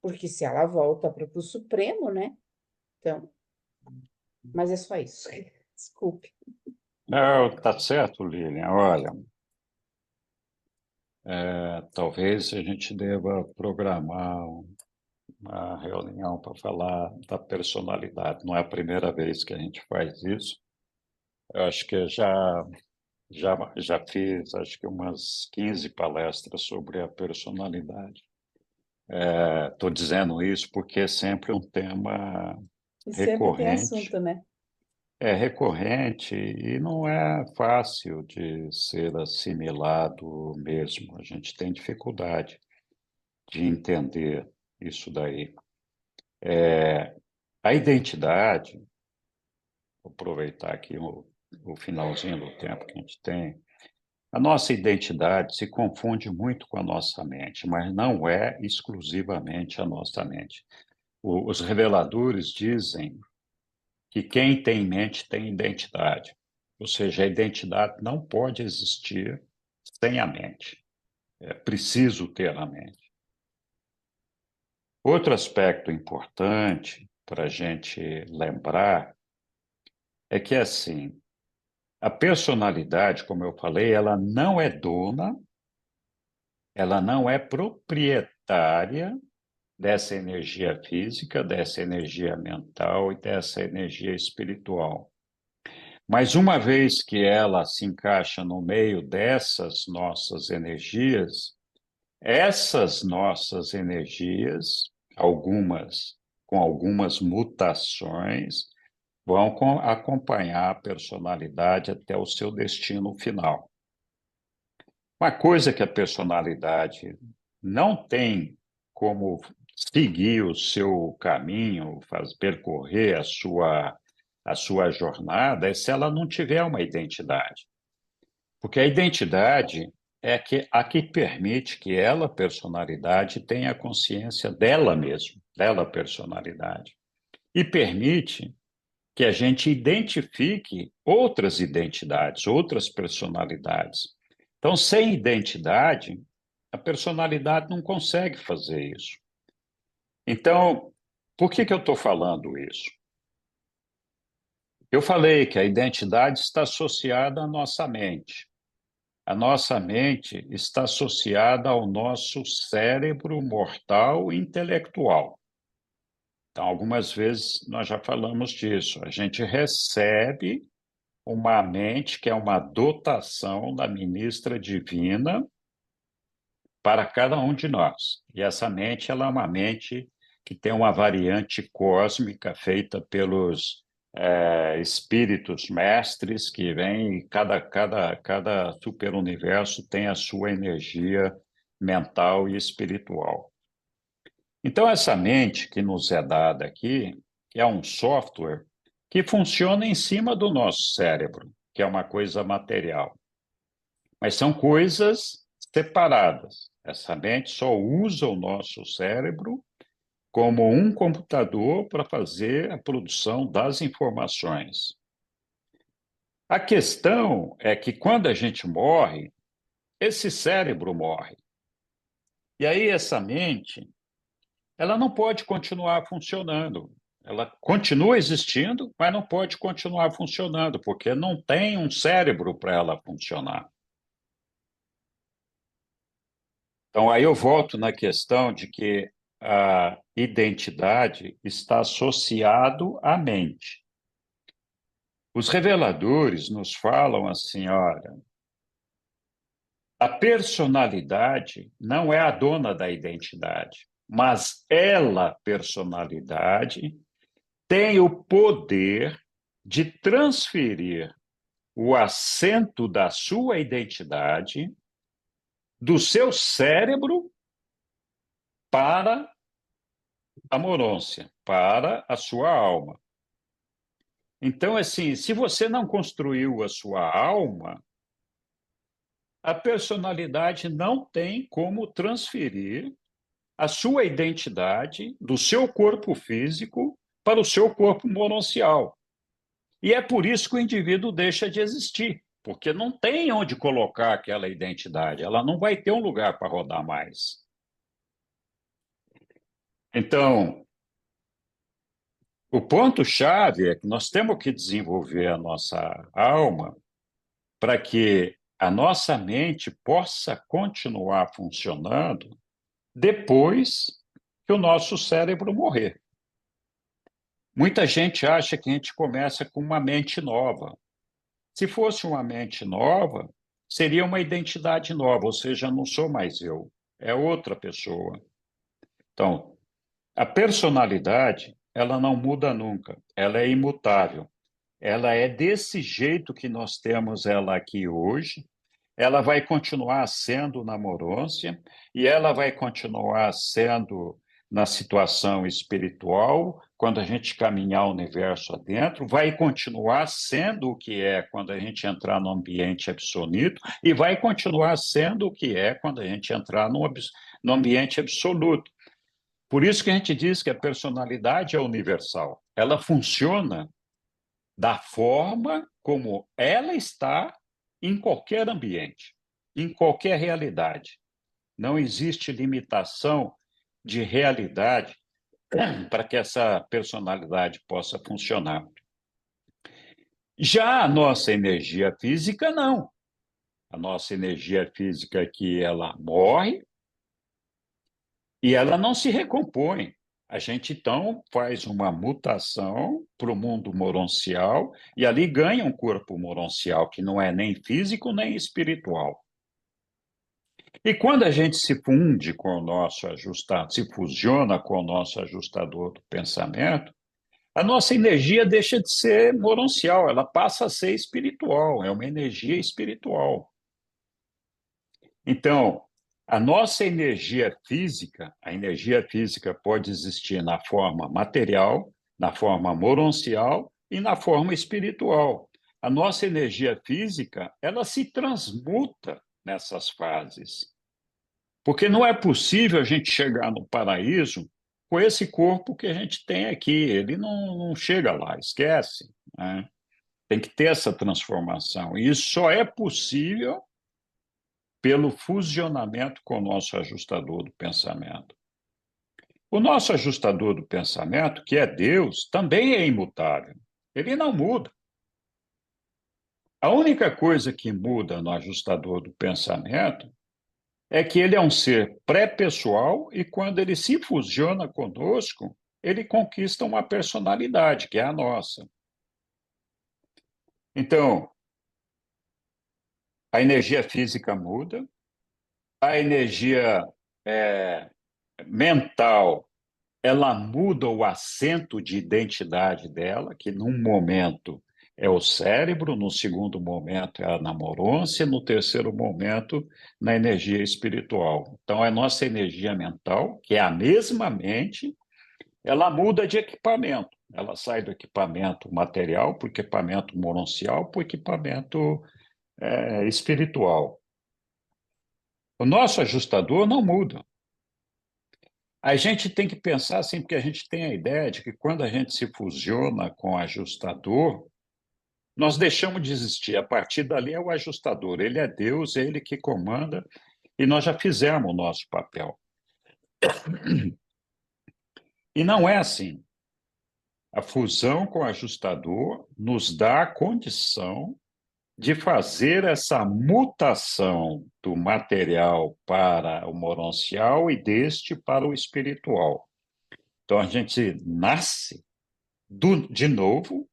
porque se ela volta para o Supremo, né? Então, mas é só isso. Desculpe. Não, tá certo, Lilian. Olha, talvez a gente deva programar uma reunião para falar da personalidade. Não é a primeira vez que a gente faz isso. Eu acho que já fiz, acho que umas 15 palestras sobre a personalidade. Estou dizendo isso porque é sempre um tema E sempre tem recorrente. assunto, né? É recorrente e não é fácil de ser assimilado mesmo. A gente tem dificuldade de entender isso daí. A identidade, vou aproveitar aqui o finalzinho do tempo que a gente tem, a nossa identidade se confunde muito com a nossa mente, mas não é exclusivamente a nossa mente. Os reveladores dizem que quem tem mente tem identidade, ou seja, a identidade não pode existir sem a mente. É preciso ter a mente. Outro aspecto importante para a gente lembrar é que, assim, a personalidade, como eu falei, ela não é dona, ela não é proprietária dessa energia física, dessa energia mental e dessa energia espiritual. Mas uma vez que ela se encaixa no meio dessas nossas energias, essas nossas energias, algumas com algumas mutações, vão acompanhar a personalidade até o seu destino final. Uma coisa que a personalidade não tem como seguir o seu caminho, percorrer a sua jornada, é se ela não tiver uma identidade. Porque a identidade é a que permite que ela, personalidade, tenha consciência dela mesma, dela, personalidade. E permite que a gente identifique outras identidades, outras personalidades. Então, sem identidade, a personalidade não consegue fazer isso. Então, por que eu estou falando isso? Eu falei que a identidade está associada à nossa mente. a nossa mente está associada ao nosso cérebro mortal intelectual. Então, algumas vezes nós já falamos disso. A gente recebe uma mente que é uma dotação da ministra divina para cada um de nós. E essa mente, ela é uma mente que tem uma variante cósmica feita pelos espíritos mestres que vêm, cada superuniverso tem a sua energia mental e espiritual. Então, essa mente que nos é dada aqui é um software que funciona em cima do nosso cérebro, que é uma coisa material. Mas são coisas separadas. Essa mente só usa o nosso cérebro como um computador para fazer a produção das informações. A questão é que quando a gente morre, esse cérebro morre. E aí essa mente, ela não pode continuar funcionando. Ela continua existindo, mas não pode continuar funcionando, porque não tem um cérebro para ela funcionar. Então, aí eu volto na questão de que a identidade está associado à mente. Os reveladores nos falam assim, olha, a personalidade não é a dona da identidade, mas ela, personalidade, tem o poder de transferir o assento da sua identidade do seu cérebro para a morôncia, para a sua alma. Então, assim, se você não construiu a sua alma, a personalidade não tem como transferir a sua identidade do seu corpo físico para o seu corpo moroncial. E é por isso que o indivíduo deixa de existir, porque não tem onde colocar aquela identidade, ela não vai ter um lugar para rodar mais. Então, o ponto-chave é que nós temos que desenvolver a nossa alma para que a nossa mente possa continuar funcionando depois que o nosso cérebro morrer. Muita gente acha que a gente começa com uma mente nova. Se fosse uma mente nova, seria uma identidade nova, ou seja, não sou mais eu, é outra pessoa. Então, a personalidade, ela não muda nunca, ela é imutável. Ela é desse jeito que nós temos ela aqui hoje, ela vai continuar sendo na morôncia e ela vai continuar sendo na situação espiritual, quando a gente caminhar o universo adentro, vai continuar sendo o que é quando a gente entrar no ambiente absoluto e vai continuar sendo o que é quando a gente entrar no ambiente absoluto. Por isso que a gente diz que a personalidade é universal. Ela funciona da forma como ela está em qualquer ambiente, em qualquer realidade. Não existe limitação de realidade para que essa personalidade possa funcionar. Já a nossa energia física, não. A nossa energia física aqui, ela morre e ela não se recompõe. A gente, então, faz uma mutação para o mundo moroncial e ali ganha um corpo moroncial, que não é nem físico nem espiritual. E quando a gente se funde com o nosso ajustador, se fusiona com o nosso ajustador do pensamento, a nossa energia deixa de ser moroncial, ela passa a ser espiritual, é uma energia espiritual. Então, a nossa energia física, a energia física pode existir na forma material, na forma moroncial e na forma espiritual. A nossa energia física, ela se transmuta nessas fases. Porque não é possível a gente chegar no paraíso com esse corpo que a gente tem aqui. Ele não chega lá, esquece, né? Tem que ter essa transformação. E isso só é possível pelo fusionamento com o nosso ajustador do pensamento. O nosso ajustador do pensamento, que é Deus, também é imutável. Ele não muda. A única coisa que muda no ajustador do pensamento é que ele é um ser pré-pessoal e quando ele se fusiona conosco, ele conquista uma personalidade, que é a nossa. Então, a energia física muda, a energia mental, ela muda o assento de identidade dela, que num momento é o cérebro, no segundo momento é a namorância, no terceiro momento na energia espiritual. Então, a nossa energia mental, que é a mesma mente, ela muda de equipamento. Ela sai do equipamento material para o equipamento mononcial para o equipamento espiritual. O nosso ajustador não muda. A gente tem que pensar assim, porque a gente tem a ideia de que quando a gente se fusiona com o ajustador, nós deixamos de existir. A partir dali é o ajustador. Ele é Deus, é ele que comanda, e nós já fizemos o nosso papel. E não é assim. A fusão com o ajustador nos dá a condição de fazer essa mutação do material para o mononcial e deste para o espiritual. Então, a gente nasce de novo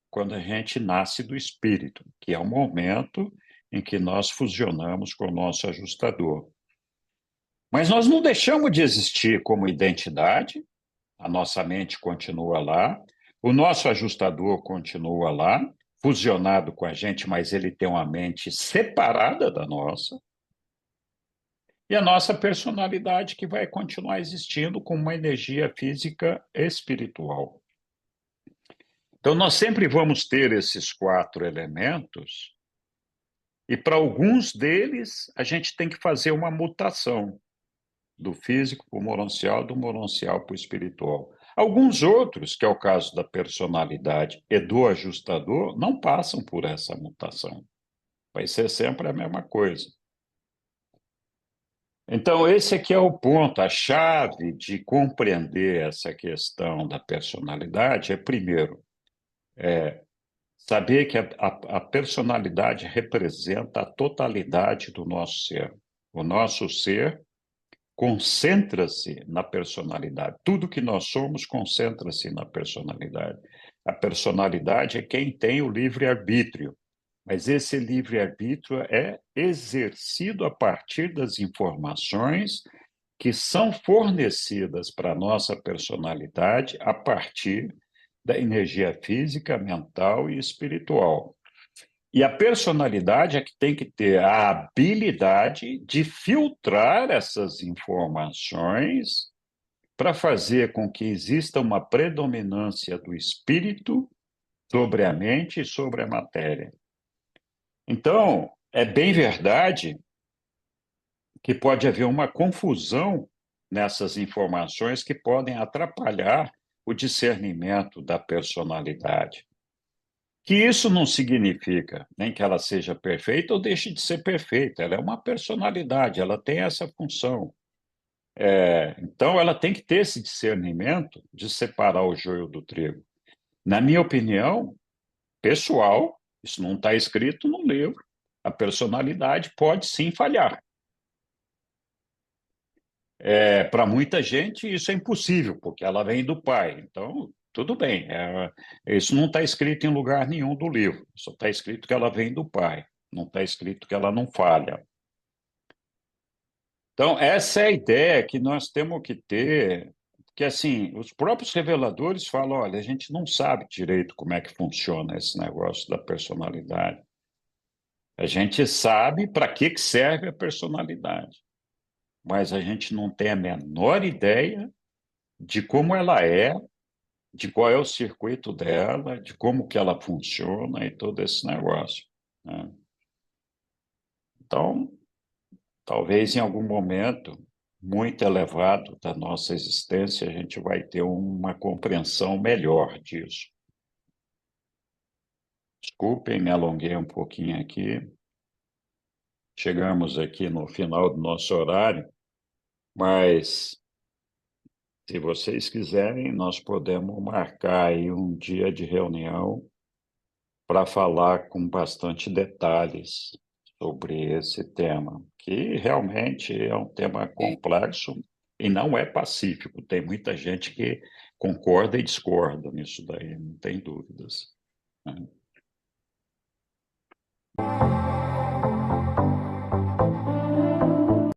quando a gente nasce do espírito, que é o momento em que nós fusionamos com o nosso ajustador. Mas nós não deixamos de existir como identidade, a nossa mente continua lá, o nosso ajustador continua lá, fusionado com a gente, mas ele tem uma mente separada da nossa, e a nossa personalidade que vai continuar existindo com uma energia física espiritual. Então, nós sempre vamos ter esses 4 elementos, e para alguns deles, a gente tem que fazer uma mutação do físico para o mononcial, do mononcial para o espiritual. Alguns outros, que é o caso da personalidade e do ajustador, não passam por essa mutação. Vai ser sempre a mesma coisa. Então, esse aqui é o ponto, a chave de compreender essa questão da personalidade é, primeiro, saber que a personalidade representa a totalidade do nosso ser. O nosso ser concentra-se na personalidade. Tudo que nós somos concentra-se na personalidade. A personalidade é quem tem o livre-arbítrio, mas esse livre-arbítrio é exercido a partir das informações que são fornecidas para a nossa personalidade a partir da energia física, mental e espiritual. E a personalidade é que tem que ter a habilidade de filtrar essas informações para fazer com que exista uma predominância do espírito sobre a mente e sobre a matéria. Então, é bem verdade que pode haver uma confusão nessas informações que podem atrapalhar o discernimento da personalidade. Que isso não significa nem que ela seja perfeita ou deixe de ser perfeita. Ela é uma personalidade, ela tem essa função. Então, ela tem que ter esse discernimento de separar o joio do trigo. Na minha opinião, pessoal, isso não está escrito no livro. A personalidade pode sim falhar. Para muita gente, isso é impossível, porque ela vem do pai. Então, tudo bem. Isso não está escrito em lugar nenhum do livro. Só está escrito que ela vem do pai. Não está escrito que ela não falha. Então, essa é a ideia que nós temos que ter, que assim, os próprios reveladores falam, olha, a gente não sabe direito como é que funciona esse negócio da personalidade. A gente sabe para que serve a personalidade, mas a gente não tem a menor ideia de como ela é, de qual é o circuito dela, de como que ela funciona e todo esse negócio, né? Então, talvez em algum momento muito elevado da nossa existência, a gente vai ter uma compreensão melhor disso. Desculpem, me alonguei um pouquinho aqui. Chegamos aqui no final do nosso horário, mas se vocês quiserem, nós podemos marcar aí um dia de reunião para falar com bastante detalhes sobre esse tema, que realmente é um tema complexo e não é pacífico. Tem muita gente que concorda e discorda nisso daí, não tem dúvidas, né?